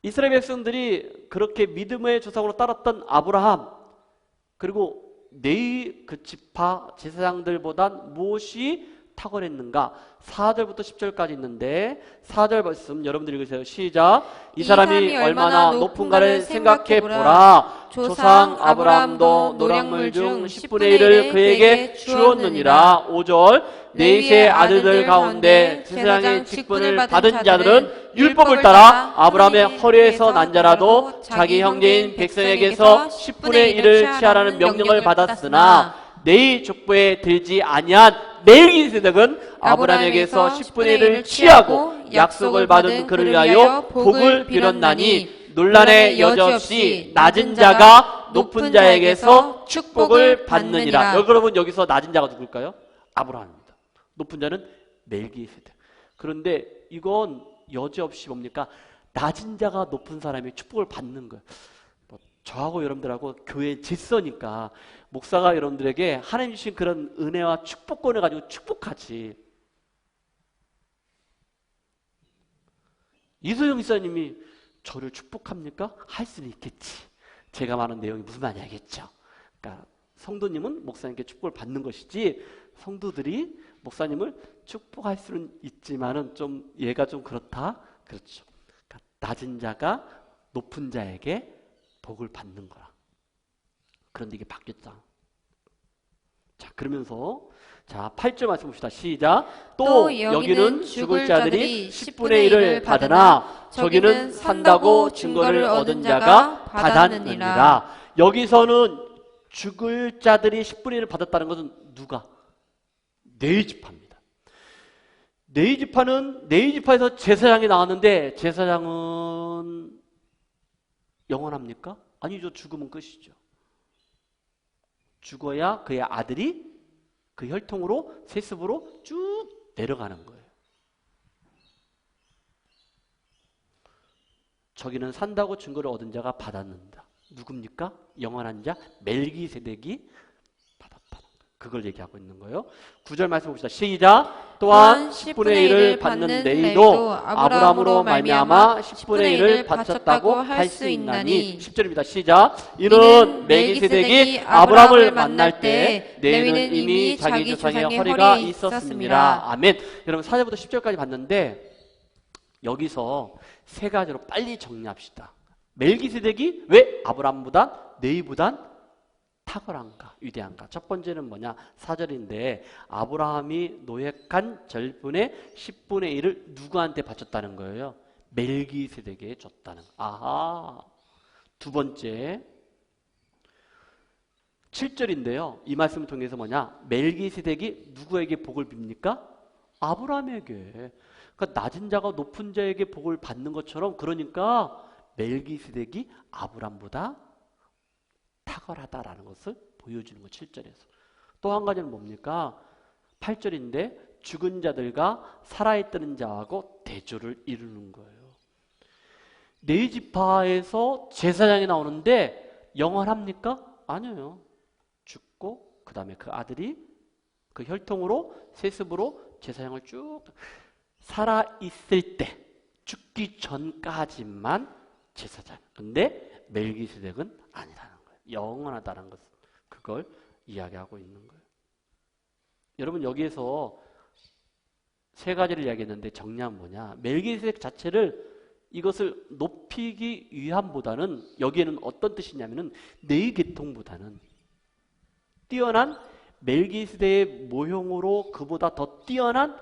이스라엘 백성들이 그렇게 믿음의 조상으로 따랐던 아브라함 그리고 네이 그 지파 제사장들보단 무엇이 탁월했는가? 4절부터 10절까지 있는데 4절 말씀 여러분들이 읽으세요. 시작. 이 사람이 얼마나 높은가를 생각해 보라. 조상 아브라함도 노량물 중 10분의 1을 그에게 주었느니라. 5절. 네이의 아들들 가운데 제사장의 직분을 받은 자들은 율법을 따라 아브라함의 허리에서 난 자라도 자기 형제인 백성에게서 10분의 1을 취하라는 명령을 받았으나 네이 족보에 들지 아니한 멜기세덱은 아브라함에게서 10분의 1을 취하고 약속을 받은 그를 위하여 복을 빌었나니 논란에 여지없이 낮은 자가 높은 자에게서 축복을 받느니라. 여러분 여기서 낮은 자가 누굴까요? 아브라함입니다. 높은 자는 멜기세덱. 그런데 이건 여지없이 뭡니까? 낮은 자가 높은 사람이 축복을 받는 거예요. 저하고 여러분들하고 교회 질서니까 목사가 여러분들에게 하나님 주신 그런 은혜와 축복권을 가지고 축복하지. 이소영 이사님이 저를 축복합니까? 할 수는 있겠지. 제가 말하는 내용이 무슨 말인지 알겠죠. 그러니까 성도님은 목사님께 축복을 받는 것이지 성도들이 목사님을 축복할 수는 있지만은 좀 얘가 좀 그렇다. 그렇죠. 그러니까 낮은 자가 높은 자에게 복을 받는 거라. 그런데 이게 바뀌었다. 자, 그러면서 자, 8절 말씀 봅시다. 시작. 또 여기는 죽을 자들이 10분의 1을 받으나 저기는 산다고 증거를 얻은 자가 받았느니라. 여기서는 죽을 자들이 10분의 1을 받았다는 것은 누가? 네이 지파입니다. 네이 지파는 네이 지파에서 제사장이 나왔는데 제사장은 영원합니까? 아니죠. 죽으면 끝이죠. 죽어야 그의 아들이 그 혈통으로 세습으로 쭉 내려가는 거예요. 저기는 산다고 증거를 얻은 자가 받았는다. 누굽니까? 영원한 자 멜기세덱이 받았다는 거예요. 그걸 얘기하고 있는 거예요. 9절 말씀 봅시다. 시작. 또한 10분의 1을 받는 네이도 아브라함으로 말미암아 10분의 1을 바쳤다고 할 수 있나니. 10절입니다. 시작. 이는 멜기세덱이 아브라함을 만날 때 네이는 이미 자기 조상의 허리가 있었습니다. 아멘. 여러분 4절부터 10절까지 봤는데 여기서 세 가지로 빨리 정리합시다. 멜기세덱이 왜 아브라함보다 네이보단 탁월한가, 위대한가? 첫 번째는 뭐냐? 4절인데 아브라함이 노획한 절분의 10분의 1을 누구한테 바쳤다는 거예요? 멜기세덱에게 줬다는 거. 아하. 두 번째 7절인데요. 이 말씀을 통해서 뭐냐? 멜기세덱이 누구에게 복을 빕니까? 아브라함에게. 그러니까 낮은 자가 높은 자에게 복을 받는 것처럼 그러니까 멜기세덱이 아브라함보다 탁월하다라는 것을 보여주는 거 7절에서. 또 한 가지는 뭡니까? 8절인데 죽은 자들과 살아있던 자하고 대조를 이루는 거예요. 네이 지파에서 제사장이 나오는데 영원합니까? 아니에요. 죽고 그 다음에 그 아들이 그 혈통으로 세습으로 제사장을 쭉 살아있을 때 죽기 전까지만 제사장. 근데 멜기세덱은 아니라는 거예요. 영원하다는 것은 그걸 이야기하고 있는 거예요. 여러분 여기에서 세 가지를 이야기했는데 정리하면 뭐냐? 멜기세덱 자체를 이것을 높이기 위함보다는 여기에는 어떤 뜻이냐면은 네이 계통보다는 뛰어난 멜기세덱의 모형으로 그보다 더 뛰어난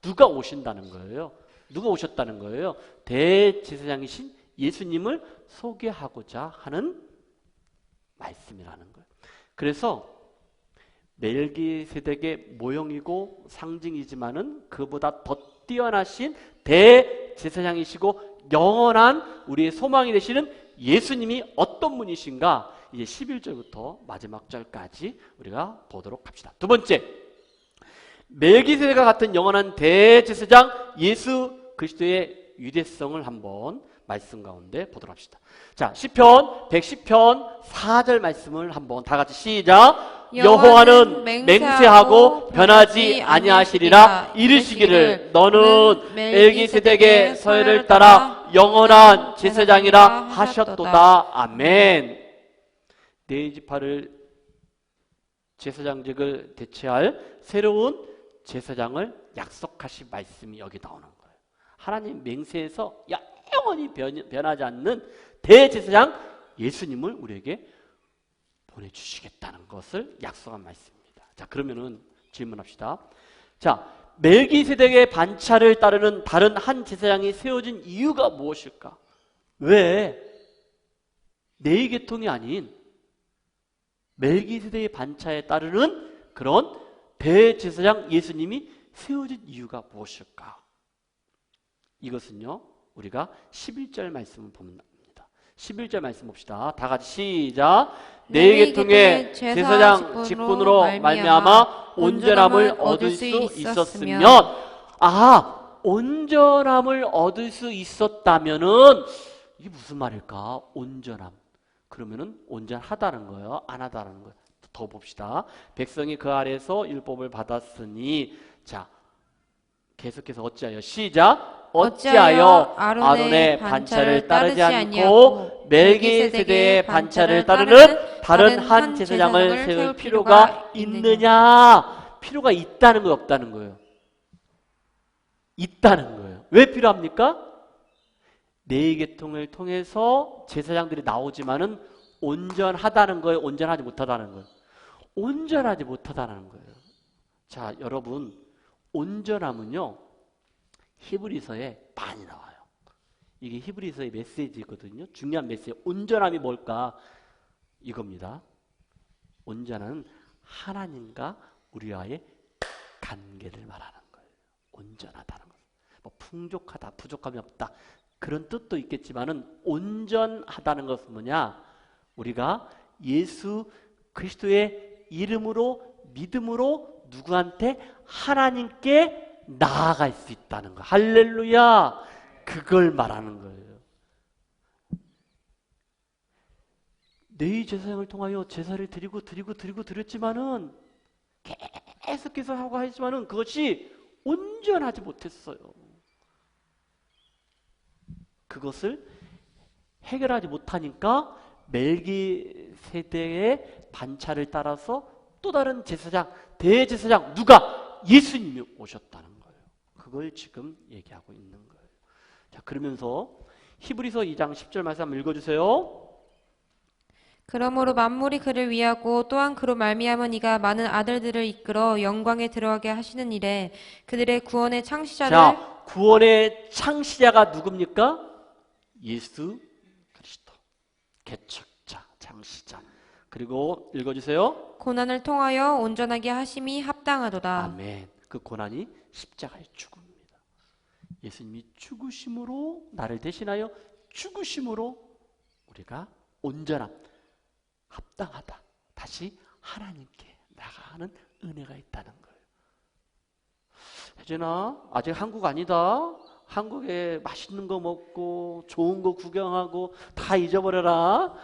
누가 오신다는 거예요. 누가 오셨다는 거예요? 대제사장이신 예수님을 소개하고자 하는 말씀이라는 거예요. 그래서 멜기세덱의 모형이고 상징이지만은 그보다 더 뛰어나신 대제사장이시고 영원한 우리의 소망이 되시는 예수님이 어떤 분이신가 이제 11절부터 마지막 절까지 우리가 보도록 합시다. 두 번째, 멜기세덱과 같은 영원한 대제사장 예수 그리스도의 유대성을 한번 말씀 가운데 보도록 합시다. 자, 시편 110편 4절 말씀을 한번 다 같이 시작. 여호와는 맹세하고 변하지 아니하시리라 이르시기를 너는 멜기세덱의 서열을 따라 영원한 제사장이라 하셨도다. 아멘. 네 지파를 제사장직을 대체할 새로운 제사장을 약속하신 말씀이 여기 나오는 거예요. 하나님 맹세에서 영원히 변하지 않는 대제사장 예수님을 우리에게 보내주시겠다는 것을 약속한 말씀입니다. 자, 그러면은 질문합시다. 자, 멜기세덱의 반차를 따르는 다른 한 제사장이 세워진 이유가 무엇일까? 왜 네 계통이 아닌 멜기세덱의 반차에 따르는 그런 대제사장 예수님이 세워진 이유가 무엇일까? 이것은요, 우리가 11절 말씀을 보면 합니다. 11절 말씀 봅시다. 다 같이 시작. 네 계통의 제사장 직분으로 말미암아 온전함을 얻을 수 있었으면, 온전함을 얻을 수 있었다면은 이게 무슨 말일까? 온전함. 그러면은 온전하다는 거예요, 안 하다는 거예요. 더 봅시다. 백성이 그 아래서 율법을 받았으니, 자, 계속해서 어찌하여 시작. 어찌하여 아론의 반차를 따르지 않고 멜기세덱의 반차를 따르는 다른 한 제사장을 세울 필요가 있느냐? 필요가 있다는 거예요, 없다는 거예요? 있다는 거예요. 왜 필요합니까? 네 계통을 통해서 제사장들이 나오지만은 온전하다는 거예요, 온전하지 못하다는 거예요? 온전하지 못하다는 거예요. 자, 여러분, 온전함은요, 히브리서에 많이 나와요. 이게 히브리서의 메시지거든요. 중요한 메시지. 온전함이 뭘까? 이겁니다. 온전함은 하나님과 우리와의 관계를 말하는 거예요. 온전하다는 것. 뭐 풍족하다, 부족함이 없다, 그런 뜻도 있겠지만은 온전하다는 것은 뭐냐? 우리가 예수 그리스도의 이름으로, 믿음으로 누구한테? 하나님께 나아갈 수 있다는 거. 할렐루야. 그걸 말하는 거예요. 네 제사장을 통하여 제사를 드렸지만은 계속해서 하고 하지만은 그것이 온전하지 못했어요. 그것을 해결하지 못하니까 멜기세덱의 반차를 따라서 또 다른 제사장, 대제사장, 누가? 예수님이 오셨다는 거예요. 그걸 지금 얘기하고 있는 거예요. 자, 그러면서 히브리서 2장 10절 말씀 한번 읽어주세요. 그러므로 만물이 그를 위하고 또한 그로 말미암은 이가 많은 아들들을 이끌어 영광에 들어가게 하시는 일에 그들의 구원의 창시자를. 자, 구원의 창시자가 누굽니까? 예수 그리스도. 개척자, 창시자. 그리고 읽어주세요. 고난을 통하여 온전하게 하심이 합당하도다. 아멘. 그 고난이 십자가의 죽음입니다. 예수님이 죽으심으로, 나를 대신하여 죽으심으로 우리가 온전함, 합당하다, 다시 하나님께 나가는 은혜가 있다는 거예요. 혜진아, 아직 한국 아니다. 한국에 맛있는 거 먹고 좋은 거 구경하고 다 잊어버려라.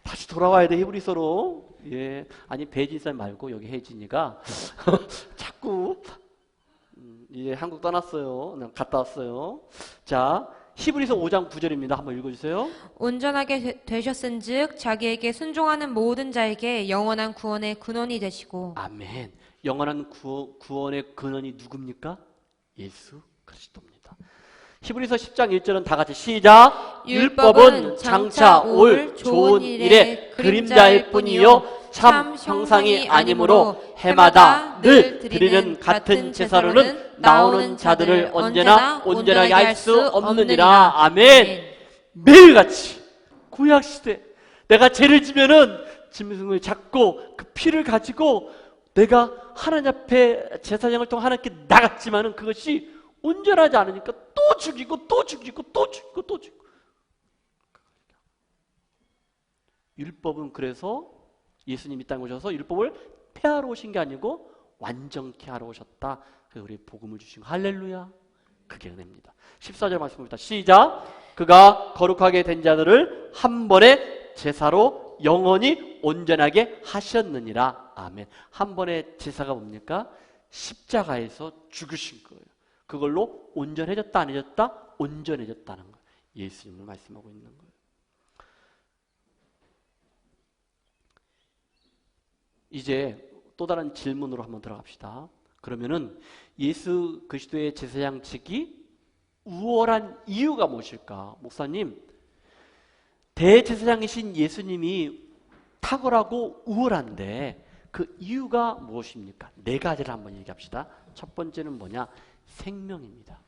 다시 돌아와야 돼, 히브리서로. 예, 아니 배진쌤 말고 여기 혜진이가 자꾸 이제 한국 떠났어요. 갔다 왔어요. 자, 히브리서 5장 9절입니다. 한번 읽어주세요. 온전하게 되셨은즉 자기에게 순종하는 모든 자에게 영원한 구원의 근원이 되시고. 아멘. 영원한 구원의 근원이 누굽니까? 예수 그리스도입니다. 히브리서 10장 1절은 다 같이 시작. 율법은 장차 올 좋은 일의 그림자일 뿐이요 참 형상이 아니므로 해마다 늘 드리는 같은 제사로는 나오는 자들을 언제나 온전하게 할 수 없느니라. 아멘. 매일같이 구약시대 내가 죄를 지면은 짐승을 잡고 그 피를 가지고 내가 하나님 앞에 제사장을 통해 하나님께 나갔지만은 그것이 온전하지 않으니까 또 죽이고 또 죽이고 또 죽이고 또 죽이고. 율법은 그래서 예수님이 이 땅에 오셔서 율법을 폐하러 오신 게 아니고 완전케 하러 오셨다. 그래서 우리 복음을 주신 거. 할렐루야. 그게 은혜입니다. 14절 말씀입니다. 시작. 그가 거룩하게 된 자들을 한 번의 제사로 영원히 온전하게 하셨느니라. 아멘. 한 번의 제사가 뭡니까? 십자가에서 죽으신 거예요. 그걸로 온전해졌다 안 해졌다? 온전해졌다는 거예요. 예수님을 말씀하고 있는 거예요. 이제 또 다른 질문으로 한번 들어갑시다. 그러면은 예수 그리스도의 제사장직이 우월한 이유가 무엇일까? 목사님, 대제사장이신 예수님이 탁월하고 우월한데 그 이유가 무엇입니까? 네 가지를 한번 얘기합시다. 첫 번째는 뭐냐? 생명입니다.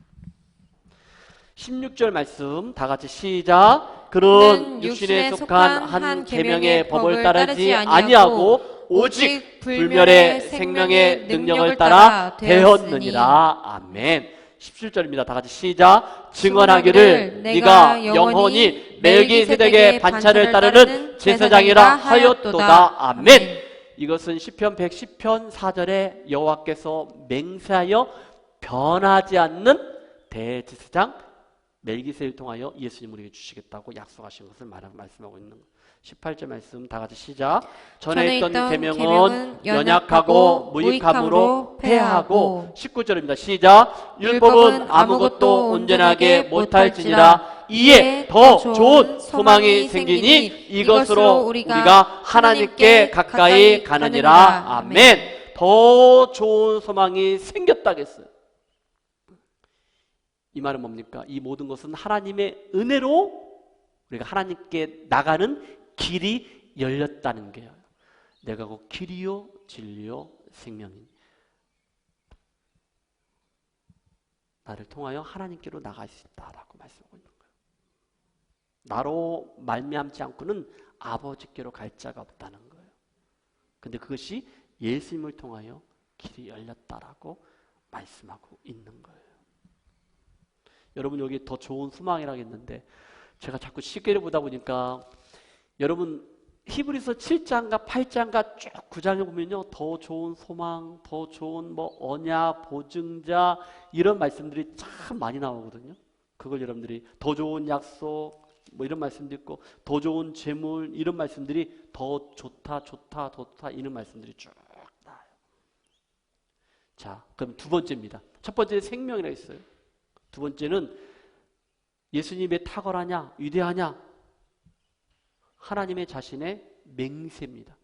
16절 말씀 다 같이 시작. 그는 육신에 속한 한 계명의 법을 따르지 아니하고 오직 불멸의 생명의 능력을 따라 되었느니라. 아멘. 17절입니다. 다 같이 시작. 증언하기를 네가 영원히 멜기세덱의 반차를 따르는 제사장이라 하였도다. 아멘. 이것은 시편 110편 4절에 여호와께서 맹세하여 변하지 않는 대제사장 멜기세덱을 통하여 예수님 우리에게 주시겠다고 약속하신 것을 말씀하고 있는 거예요. 18절 말씀 다 같이 시작. 전에 있던 계명은 연약하고 무익함으로 폐하고. 19절입니다. 시작. 율법은 아무것도 온전하게 못할지니라. 이에 더 좋은 소망이 생기니 이것으로 우리가 하나님께 가까이 가느니라. 아멘. 더 좋은 소망이 생겼다겠어요. 이 말은 뭡니까? 이 모든 것은 하나님의 은혜로 우리가 하나님께 나가는 길이 열렸다는 거예요. 내가 곧 길이요 진리요 생명이니 나를 통하여 하나님께로 나갈 수 있다라고 말씀하고 있는 거예요. 나로 말미암지 않고는 아버지께로 갈 자가 없다는 거예요. 근데 그것이 예수님을 통하여 길이 열렸다라고 말씀하고 있는 거예요. 여러분 여기 더 좋은 소망이라고 했는데 제가 자꾸 시계를 보다 보니까 여러분 히브리서 7장과 8장과 쭉 9장에 보면요 더 좋은 소망, 더 좋은 뭐 언약, 보증자 이런 말씀들이 참 많이 나오거든요. 그걸 여러분들이 더 좋은 약속 뭐 이런 말씀도 있고 더 좋은 재물 이런 말씀들이 더 좋다 이런 말씀들이 쭉 나와요. 자 그럼 두 번째입니다. 첫 번째는 생명이라고 했어요. 두 번째는 예수님의 탁월하냐 위대하냐 하나님의 자신의 맹세입니다.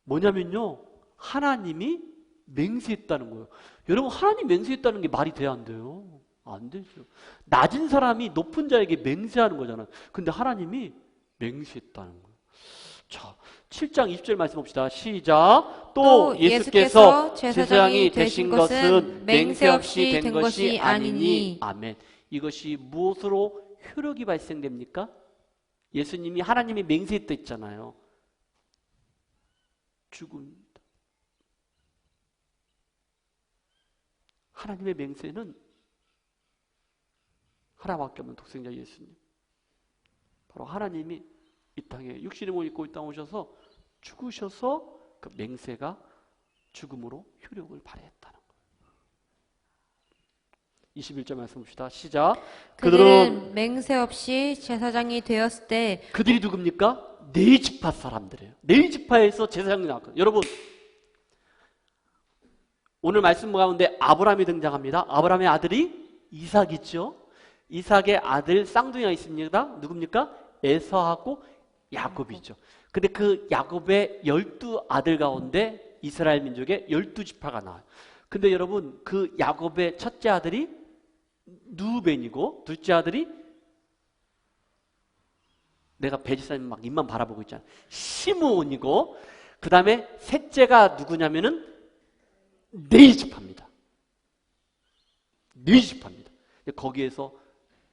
뭐냐면요 하나님이 맹세했다는 거예요. 여러분 하나님 맹세했다는 게 말이 돼야 안 돼요? 안 되죠. 낮은 사람이 높은 자에게 맹세하는 거잖아요. 근데 하나님이 맹세했다는 거예요. 자 7장 20절 말씀 봅시다. 시작. 또 예수께서 제사장이 되신 것은 맹세 없이 된 것이 아니니. 아멘. 이것이 무엇으로 효력이 발생됩니까? 예수님이 하나님이 맹세했다 했잖아요. 죽음입니다. 하나님의 맹세는 하나밖에 없는 독생자 예수님. 바로 하나님이 이 땅에 육신의 몸을 입고 이 땅에 오셔서 죽으셔서 그 맹세가 죽음으로 효력을 발휘했다는 거예요. 21절 말씀 봅시다. 시작. 그들은 맹세 없이 제사장이 되었을 때 그들이 누굽니까? 네 지파 사람들이에요. 네 지파에서 제사장이 나왔거든요. 여러분 오늘 말씀 가운데 아브라함이 등장합니다. 아브라함의 아들이 이삭이죠. 이삭의 아들 쌍둥이가 있습니다. 누굽니까? 에서하고 야곱이죠. 근데 그 야곱의 12아들 가운데 이스라엘 민족의 12지파가 나와요. 근데 여러분 그 야곱의 첫째 아들이 누벤이고 둘째 아들이 내가 베지사님 막 입만 바라보고 있잖아. 시므온이고 그 다음에 셋째가 누구냐면은 네지파입니다. 네지파입니다. 거기에서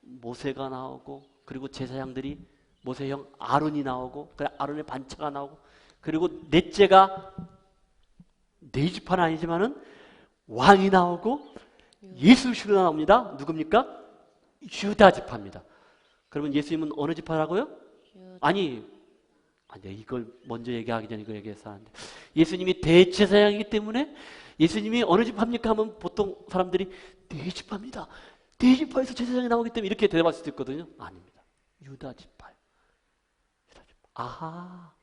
모세가 나오고 그리고 제사장들이 모세형 아론이 나오고 그래 아론의 반차가 나오고 그리고 넷째가 네 지파는 아니지만은 왕이 나오고 예수 그리스도가 나옵니다. 누굽니까? 유다 지파입니다. 그러면 예수님은 어느 지파라고요? 아니, 이걸 먼저 얘기하기 전에 이거 얘기해서 하는데, 예수님이 대제사장이기 때문에 예수님이 어느 지파입니까 하면 보통 사람들이 네 지파입니다. 네 지파에서 제사장이 나오기 때문에 이렇게 대답할 수도 있거든요. 아닙니다. 유다 지파요. 유다 지파. 아하.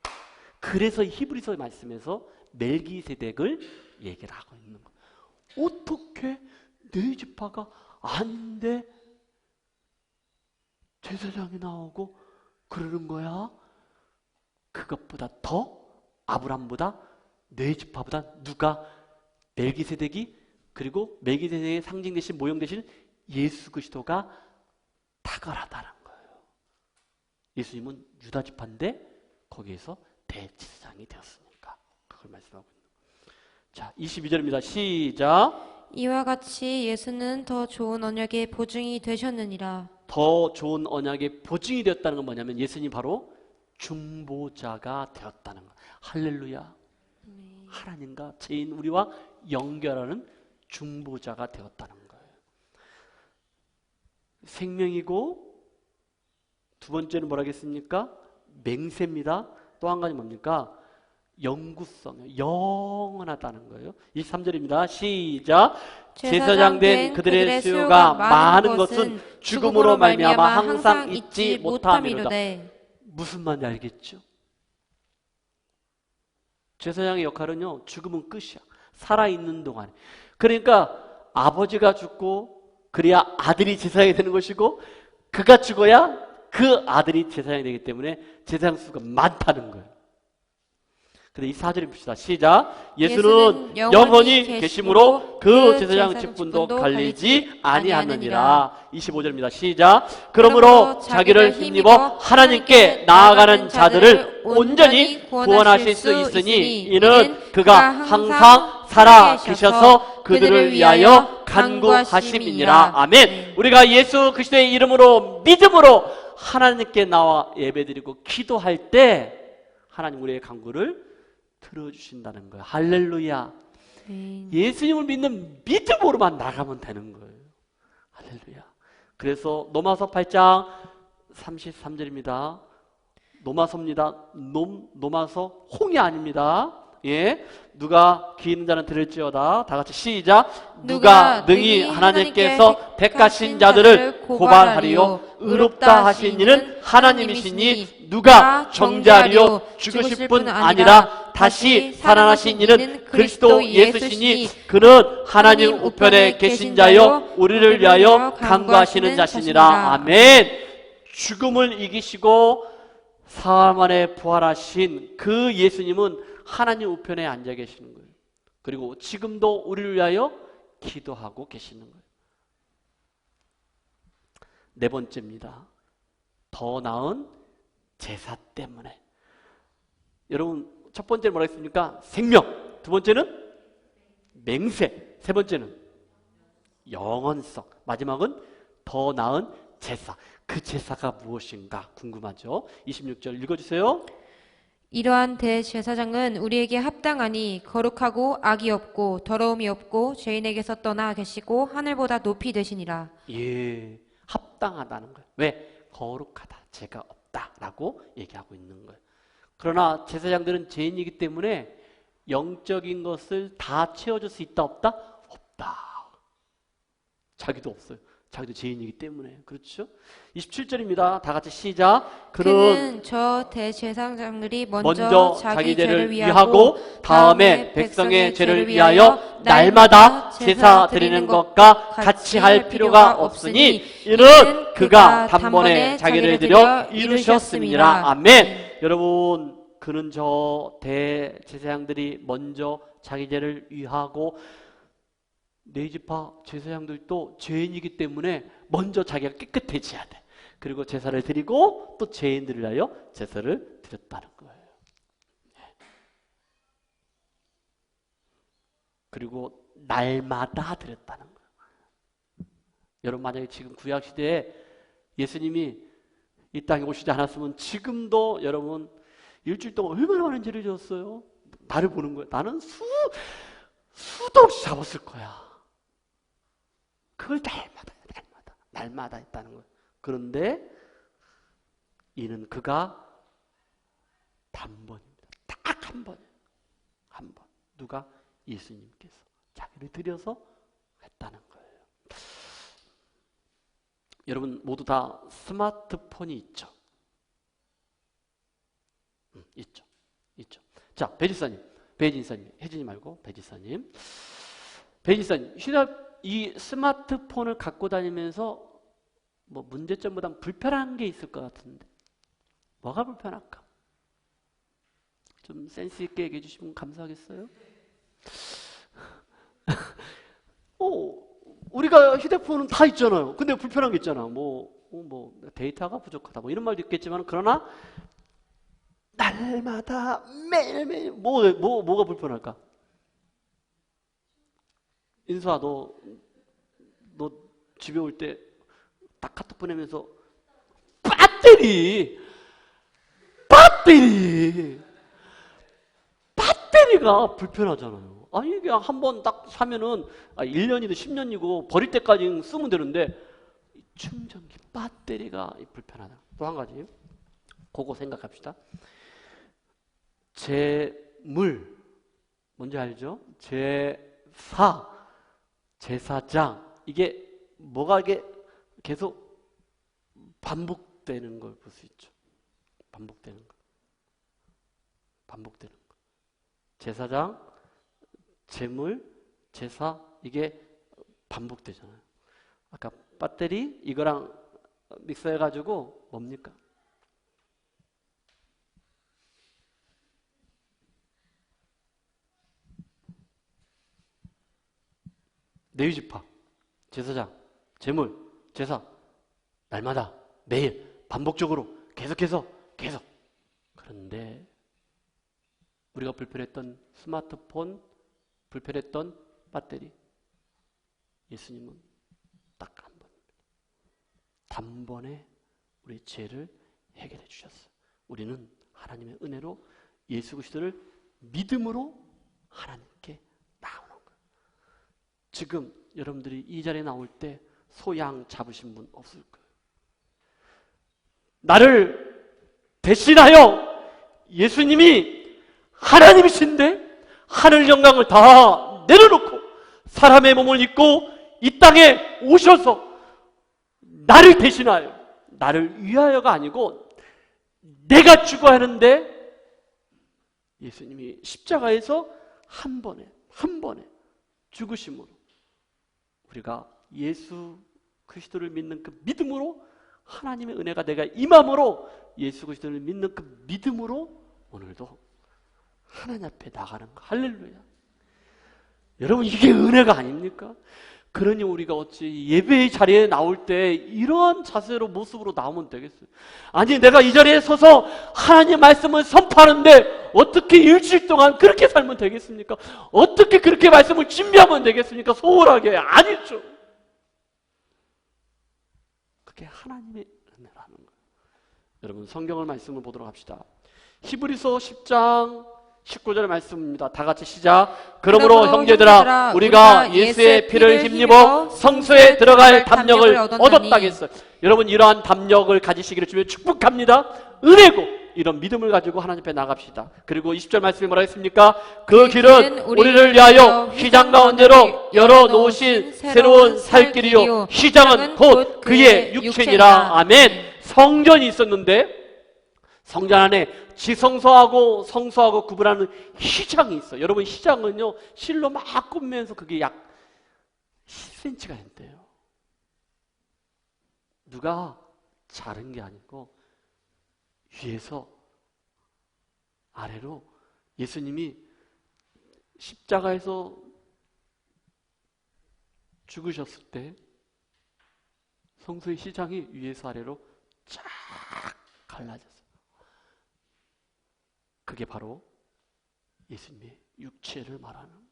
그래서 히브리서 말씀에서 멜기세덱을 얘기를 하고 있는 거예요. 어떻게 네 지파가 아닌데 제사장이 나오고 그러는 거야? 그것보다 더 아브람보다 네 지파보다 누가 멜기세덱이 그리고 멜기세덱의 상징 대신 모형 대신 예수 그리스도가 탁월하다는 거예요. 예수님은 유다 지파인데 거기에서 대제사장이 되었으니까 그걸 말씀하고 있는 거예요. 자, 22절입니다. 시작. 이와 같이 예수는 더 좋은 언약의 보증이 되셨느니라. 더 좋은 언약의 보증이 되었다는 건 뭐냐면 예수님이 바로 중보자가 되었다는 거. 할렐루야. 하나님과 죄인 우리와 연결하는 중보자가 되었다는 거예요. 생명이고 두 번째는 뭐라 하겠습니까? 맹세입니다. 또 한 가지 뭡니까? 영구성, 영원하다는 거예요. 23절입니다. 시작. 제사장 된 그들의 수요가 많은 것은 죽음으로 말미암아 항상 잊지 못함이로다. 무슨 말인지 알겠죠? 제사장의 역할은요, 죽으면 끝이야. 살아있는 동안에. 그러니까 아버지가 죽고 그래야 아들이 제사장이 되는 것이고 그가 죽어야 그 아들이 제사장이 되기 때문에 제사장 수가 많다는 거예요. 근데 이 4절을 봅시다. 시작. 예수는 영원히 계심으로 그 제사장 직분도 갈리지 아니하느니라. 25절입니다. 시작. 그러므로 자기를 힘입어 하나님께 나아가는 자들을 온전히 구원하실 수 있으니 이는 그가 항상 살아 계셔서 그들을 위하여 간구하심이니라. 아멘. 우리가 예수 그리스도의 이름으로 믿음으로 하나님께 나와 예배드리고 기도할 때 하나님 우리의 간구를 들어주신다는 거예요. 할렐루야. 예수님을 믿는 믿음으로만 나가면 되는 거예요. 할렐루야. 그래서 로마서 8장 33절입니다. 노마서입니다. 노마서 홍이 아닙니다. 예, 누가 귀 있는 자는 들을지어다. 다 같이 시작. 누가 능히 하나님께서 택하신 자들을 고발하리요 의롭다 하신 이는 하나님이시니 누가 정죄하리요 죽으실 뿐 아니라 다시 살아나신 이는 그리스도 예수시니 그는 하나님 우편에 계신 자여 우리를 위하여 간구하시는 자시니라. 아멘. 죽음을 이기시고 사흘 만에 부활하신 그 예수님은 하나님 우편에 앉아 계시는 거예요. 그리고 지금도 우리를 위하여 기도하고 계시는 거예요. 네 번째입니다. 더 나은 제사 때문에. 여러분, 첫 번째는 뭐라 했습니까? 생명. 두 번째는 맹세. 세 번째는 영원성. 마지막은 더 나은 제사. 그 제사가 무엇인가 궁금하죠? 26절 읽어주세요. 이러한 대제사장은 우리에게 합당하니 거룩하고 악이 없고 더러움이 없고 죄인에게서 떠나 계시고 하늘보다 높이 되시니라. 예, 합당하다는 거예요. 왜? 거룩하다, 죄가 없다라고 얘기하고 있는 거예요. 그러나 제사장들은 죄인이기 때문에 영적인 것을 다 채워줄 수 있다 없다? 없다. 자기도 없어요. 자기도 죄인이기 때문에. 그렇죠? 27절입니다. 다 같이 시작. 그는 저 대제사장들이 먼저 자기 죄를 죄를 위하고 위하고 다음에 백성의 죄를 위하여 날마다 제사 드리는 것과 같이 할 필요가 없으니 이는 그가 단번에 자기를 드려 이루셨음이라. 아멘. 여러분, 그는 저 대제사장들이 먼저 자기 죄를 위하고 네 지파 제사장들도 죄인이기 때문에 먼저 자기가 깨끗해져야 돼. 그리고 제사를 드리고 또 죄인들을 위하여 제사를 드렸다는 거예요. 그리고 날마다 드렸다는 거예요. 여러분, 만약에 지금 구약시대에 예수님이 이 땅에 오시지 않았으면 지금도 여러분 일주일 동안 얼마나 많은 죄를 지었어요? 나를 보는 거야. 나는 수도 없이 잡았을 거야. 그걸 날마다 했다는 거예요. 그런데 이는 그가 단번입니다. 딱 한 번이에요. 한 번. 누가? 예수님께서 자기를 들여서 했다는 거예요. 여러분 모두 다 스마트폰이 있죠? 있죠. 자, 배지사님, 혜진이 말고 배지사님, 이 스마트폰을 갖고 다니면서 뭐 문제점보다 불편한 게 있을 것 같은데 뭐가 불편할까? 좀 센스 있게 얘기해 주시면 감사하겠어요? 우리가 휴대폰은 다 있잖아요. 근데 불편한 게 있잖아. 뭐 데이터가 부족하다. 뭐 이런 말도 있겠지만 그러나 날마다 매일매일 뭐가 불편할까? 인수아 너 집에 올 때 딱 카톡 보내면서 배터리가 불편하잖아요. 아니 이게 한 번 딱 사면은 1년이든 10년이고 버릴 때까지 쓰면 되는데 충전기 배터리가 불편하다. 또 한 가지 그거 생각합시다. 재물 뭔지 알죠? 제사장 이게 뭐가 이게 계속 반복되는 걸 볼 수 있죠. 반복되는 거. 제사장, 재물, 제사 이게 반복되잖아요. 아까 배터리 이거랑 믹서해가지고 뭡니까? 내유지파, 제사장, 재물, 제사 날마다 매일 반복적으로 계속해서 계속. 그런데 우리가 불편했던 스마트폰, 불편했던 배터리, 예수님은 딱 한 번, 단번에 우리 죄를 해결해 주셨어요. 우리는 하나님의 은혜로 예수 그리스도를 믿음으로 하나님께 나오는 거예요. 지금 여러분들이 이 자리에 나올 때 소양 잡으신 분 없을 거예요. 나를 대신하여 예수님이 하나님이신데 하늘 영광을 다 내려놓고 사람의 몸을 입고 이 땅에 오셔서 나를 대신하여, 나를 위하여가 아니고 내가 죽어야 하는데 예수님이 십자가에서 한 번에 죽으심으로 우리가 예수 그리스도를 믿는 그 믿음으로 하나님의 은혜가 내가 임함으로 예수 그리스도를 믿는 그 믿음으로 오늘도 하나님 앞에 나가는 거. 할렐루야. 여러분 이게 은혜가 아닙니까? 그러니 우리가 어찌 예배의 자리에 나올 때 이러한 자세로 모습으로 나오면 되겠어요? 아니 내가 이 자리에 서서 하나님의 말씀을 선포하는데 어떻게 일주일 동안 그렇게 살면 되겠습니까? 어떻게 그렇게 말씀을 준비하면 되겠습니까? 소홀하게. 아니죠. 그게 하나님의 은혜라는 거예요. 여러분 성경을 말씀을 보도록 합시다. 히브리서 10장 19절 말씀입니다. 다 같이 시작. 그러므로 형제들아 우리가 예수의 피를 힘입어 성소에 들어갈 담력을 얻었다겠어요. 여러분 이러한 담력을 가지시기를 주며 축복합니다. 은혜고 이런 믿음을 가지고 하나님 앞에 나갑시다. 그리고 20절 말씀이 뭐라 했습니까? 그 길은 우리를 위하여 휘장 가운데로 열어놓으신 새로운 살 길이요 휘장은 곧 그의 육체니라. 아멘. 성전이 있었는데 성전 안에 지성소하고 성소하고 구분하는 휘장이 있어요. 여러분 휘장은요 실로 막 굽면서 그게 약 10cm가 된대요. 누가 자른 게 아니고 위에서 아래로 예수님이 십자가에서 죽으셨을 때 성소의 휘장이 위에서 아래로 쫙 갈라졌어요. 그게 바로 예수님의 육체를 말하는 거예요.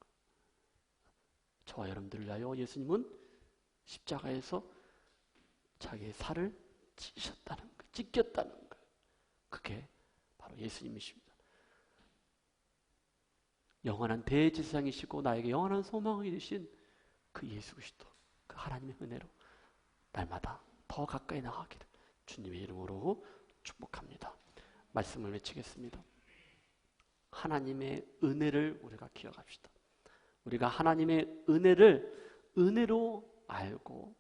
저와 여러분들을 위하여 예수님은 십자가에서 자기의 살을 찢으셨다는 거예요. 찢겼다는 거예요. 그게 바로 바로 예수님이십니다. 영원한 대제사장이시고 나에게 영원한 소망이 되신 그 예수 그리스도, 그 하나님의 은혜로 날마다 더 가까이 나가기를 주님의 이름으로 축복합니다. 말씀을 외치겠습니다. 하나님의 은혜를 우리가 기억합시다. 우리가 하나님의 은혜를 은혜로 알고,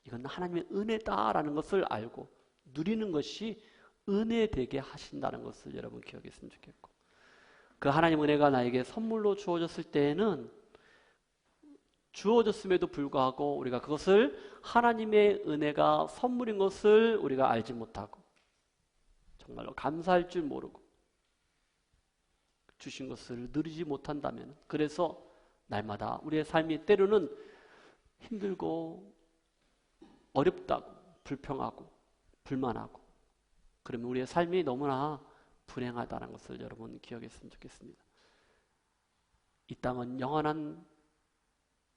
이건 하나님의 은혜다라는 것을 알고 누리는 것이 은혜되게 하신다는 것을 여러분 기억했으면 좋겠고, 그 하나님 은혜가 나에게 선물로 주어졌을 때에는 주어졌음에도 불구하고 우리가 그것을 하나님의 은혜가 선물인 것을 우리가 알지 못하고 정말로 감사할 줄 모르고 주신 것을 누리지 못한다면, 그래서 날마다 우리의 삶이 때로는 힘들고 어렵다고 불평하고 불만하고, 그러면 우리의 삶이 너무나 불행하다는 것을 여러분 기억했으면 좋겠습니다. 이 땅은 영원한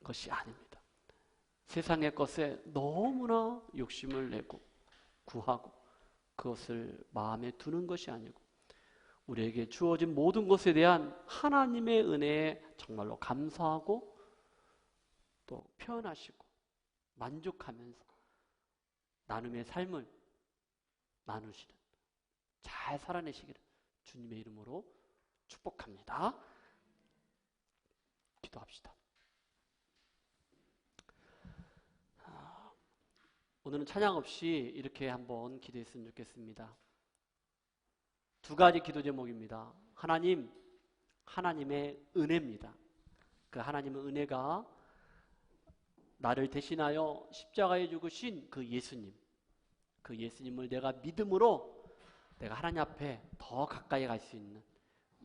것이 아닙니다. 세상의 것에 너무나 욕심을 내고 구하고 그것을 마음에 두는 것이 아니고, 우리에게 주어진 모든 것에 대한 하나님의 은혜에 정말로 감사하고 또 표현하시고 만족하면서 나눔의 삶을 나누시는, 잘 살아내시기를 주님의 이름으로 축복합니다. 기도합시다. 오늘은 찬양 없이 이렇게 한번 기도했으면 좋겠습니다. 두 가지 기도 제목입니다. 하나님, 하나님의 은혜입니다. 그 하나님의 은혜가 나를 대신하여 십자가에 죽으신 그 예수님, 그 예수님을 내가 믿음으로 내가 하나님 앞에 더 가까이 갈 수 있는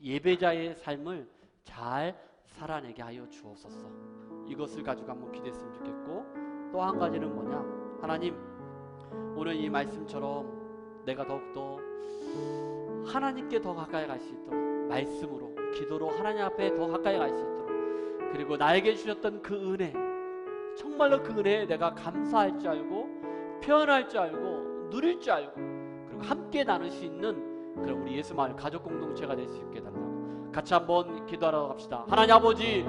예배자의 삶을 잘 살아내게 하여 주옵소서. 이것을 가지고 한번 기도했으면 좋겠고, 또 한 가지는 뭐냐, 하나님, 오늘 이 말씀처럼 내가 더욱더 하나님께 더 가까이 갈 수 있도록 말씀으로, 기도로 하나님 앞에 더 가까이 갈 수 있도록, 그리고 나에게 주셨던 그 은혜, 정말로 그 은혜에 내가 감사할 줄 알고 표현할 줄 알고 누릴 줄 알고, 그리고 함께 나눌 수 있는 그런 우리 예수마을 가족 공동체가 될 수 있게 해달라고 같이 한번 기도하러 갑시다. 하나님 아버지,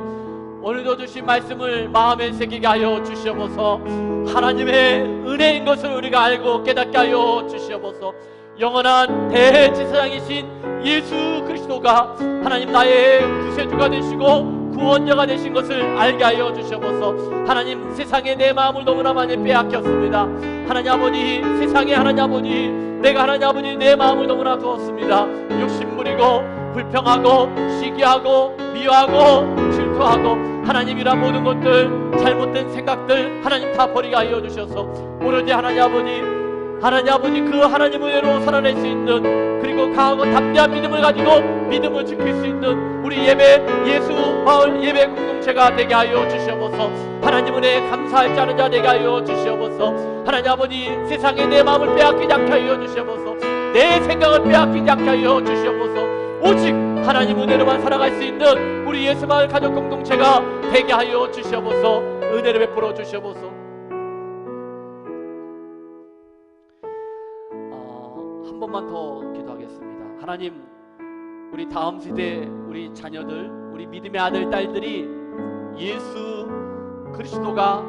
오늘도 주신 말씀을 마음에 새기게 하여 주시옵소서. 하나님의 은혜인 것을 우리가 알고 깨닫게 하여 주시옵소서. 영원한 대제사장이신 예수 그리스도가 하나님 나의 구세주가 되시고 구원자가 되신 것을 알게 하여 주시옵소서. 하나님, 세상에 내 마음을 너무나 많이 빼앗겼습니다. 하나님 아버지, 세상에 하나님 아버지, 내가 하나님 아버지 내 마음을 너무나 두었습니다. 욕심부리고 불평하고 시기하고 미워하고 질투하고 하나님이란 모든 것들, 잘못된 생각들 하나님 다 버리게 하여 주셔서 오로지 하나님 아버지 그 하나님 은혜로 살아낼 수 있는, 그리고 강하고 담대한 믿음을 가지고 믿음을 지킬 수 있는 우리 예수 마을 예배 공동체가 되게 하여 주시옵소서. 하나님 은혜에 감사할 줄 아는 자 되게 하여 주시옵소서. 하나님 아버지, 세상에 내 마음을 빼앗기지 않게 하여 주시옵소서. 내 생각을 빼앗기지 않게 하여 주시옵소서. 오직 하나님 은혜로만 살아갈 수 있는 우리 예수 마을 가족 공동체가 되게 하여 주시옵소서. 은혜를 베풀어 주시옵소서. 한 번만 더 기도하겠습니다. 하나님, 우리 다음 세대, 우리 자녀들, 우리 믿음의 아들, 딸들이 예수 그리스도가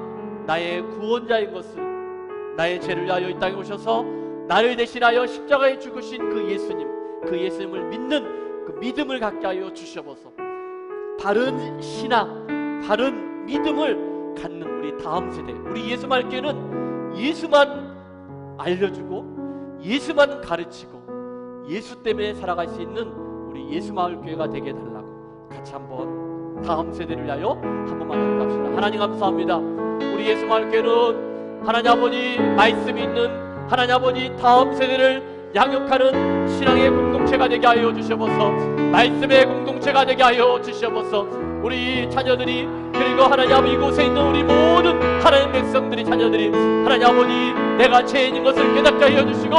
나의 구원자인 것을, 나의 죄를 위하여 이 땅에 오셔서 나를 대신하여 십자가에 죽으신 그 예수님, 그 예수님을 믿는 그 믿음을 갖게 하여 주시옵소서. 바른 신앙, 바른 믿음을 갖는 우리 다음 세대, 우리 예수 말교회는 예수만 알려주고 예수만 가르치고 예수 때문에 살아갈 수 있는 우리 예수마을교회가 되게 해달라고 같이 한번 다음 세대를 위하여 한 번만 기도합시다. 하나님 감사합니다. 우리 예수마을교회는 하나님 아버지 말씀이 있는 하나님 아버지 다음 세대를 양육하는 신앙의 공동체가 되게 하여 주시옵소서. 말씀의 공동체가 되게 하여 주시옵소서. 우리 자녀들이, 그리고 하나님 아버지 이곳에 있는 우리 모든 하나님 백성들이, 자녀들이 하나님 아버지 내가 죄인인 것을 깨닫게 하여 주시고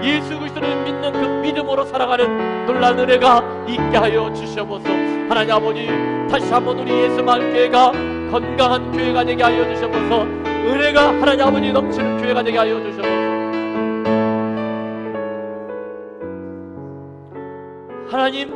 예수 그리스도를 믿는 그 믿음으로 살아가는 놀라운 은혜가 있게 하여 주시옵소서. 하나님 아버지, 다시 한번 우리 예수마을교회가 건강한 교회가 되게 하여 주시옵소서. 은혜가 하나님 아버지 넘치는 교회가 되게 하여 주시옵소서. 하나님,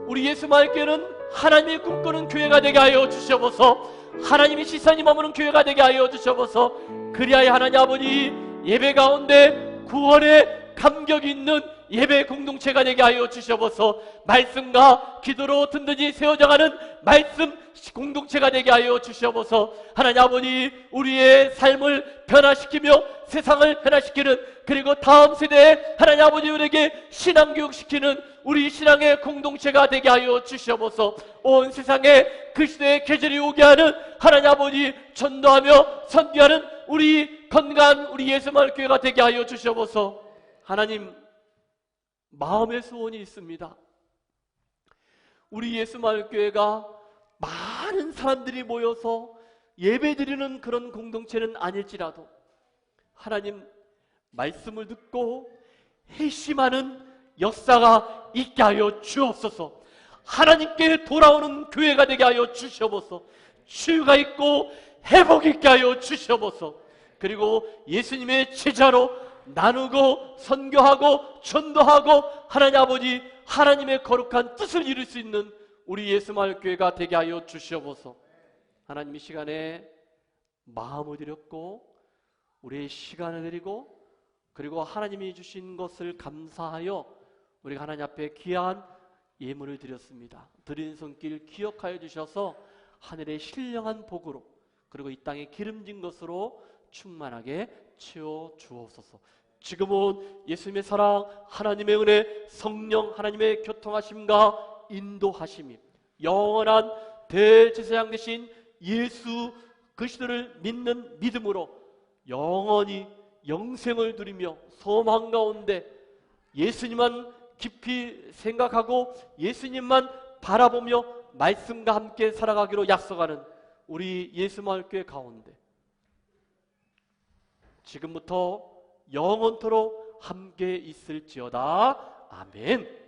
우리 예수마을교회는 하나님이 꿈꾸는 교회가 되게 하여 주시옵소서. 하나님이 시선이 머무는 교회가 되게 하여 주시옵소서. 그리하여 하나님 아버지, 예배 가운데 구원의 감격이 있는 예배 공동체가 되게 하여 주시옵소서. 말씀과 기도로 든든히 세워져가는 말씀 공동체가 되게 하여 주시옵소서. 하나님 아버지, 우리의 삶을 변화시키며 세상을 변화시키는, 그리고 다음 세대에 하나님 아버지 우리에게 신앙교육시키는 우리 신앙의 공동체가 되게 하여 주시옵소서. 온 세상에 그 시대의 계절이 오게 하는 하나님 아버지 전도하며 선교하는 우리 건강한 우리 예수마을교회가 되게 하여 주시옵소서. 하나님, 마음의 소원이 있습니다. 우리 예수마을교회가 많은 사람들이 모여서 예배드리는 그런 공동체는 아닐지라도 하나님, 말씀을 듣고 회심하는 역사가 있게 하여 주옵소서. 하나님께 돌아오는 교회가 되게 하여 주시옵소서. 치유가 있고 회복이 있게 하여 주시옵소서. 그리고 예수님의 제자로 나누고 선교하고 전도하고 하나님 아버지 하나님의 거룩한 뜻을 이룰 수 있는 우리 예수마을교회가 되게 하여 주시옵소서. 하나님, 이 시간에 마음을 드렸고 우리의 시간을 드리고 그리고 하나님이 주신 것을 감사하여 우리가 하나님 앞에 귀한 예물을 드렸습니다. 드린 손길 기억하여 주셔서 하늘의 신령한 복으로 그리고 이 땅의 기름진 것으로 충만하게 채워 주옵소서. 지금은 예수님의 사랑, 하나님의 은혜, 성령 하나님의 교통하심과 인도하심이 영원한 대제사장 되신 예수 그리스도를 믿는 믿음으로 영원히 영생을 누리며 소망 가운데 예수님만 깊이 생각하고 예수님만 바라보며 말씀과 함께 살아가기로 약속하는 우리 예수마을교회 가운데 지금부터 영원토록 함께 있을지어다. 아멘.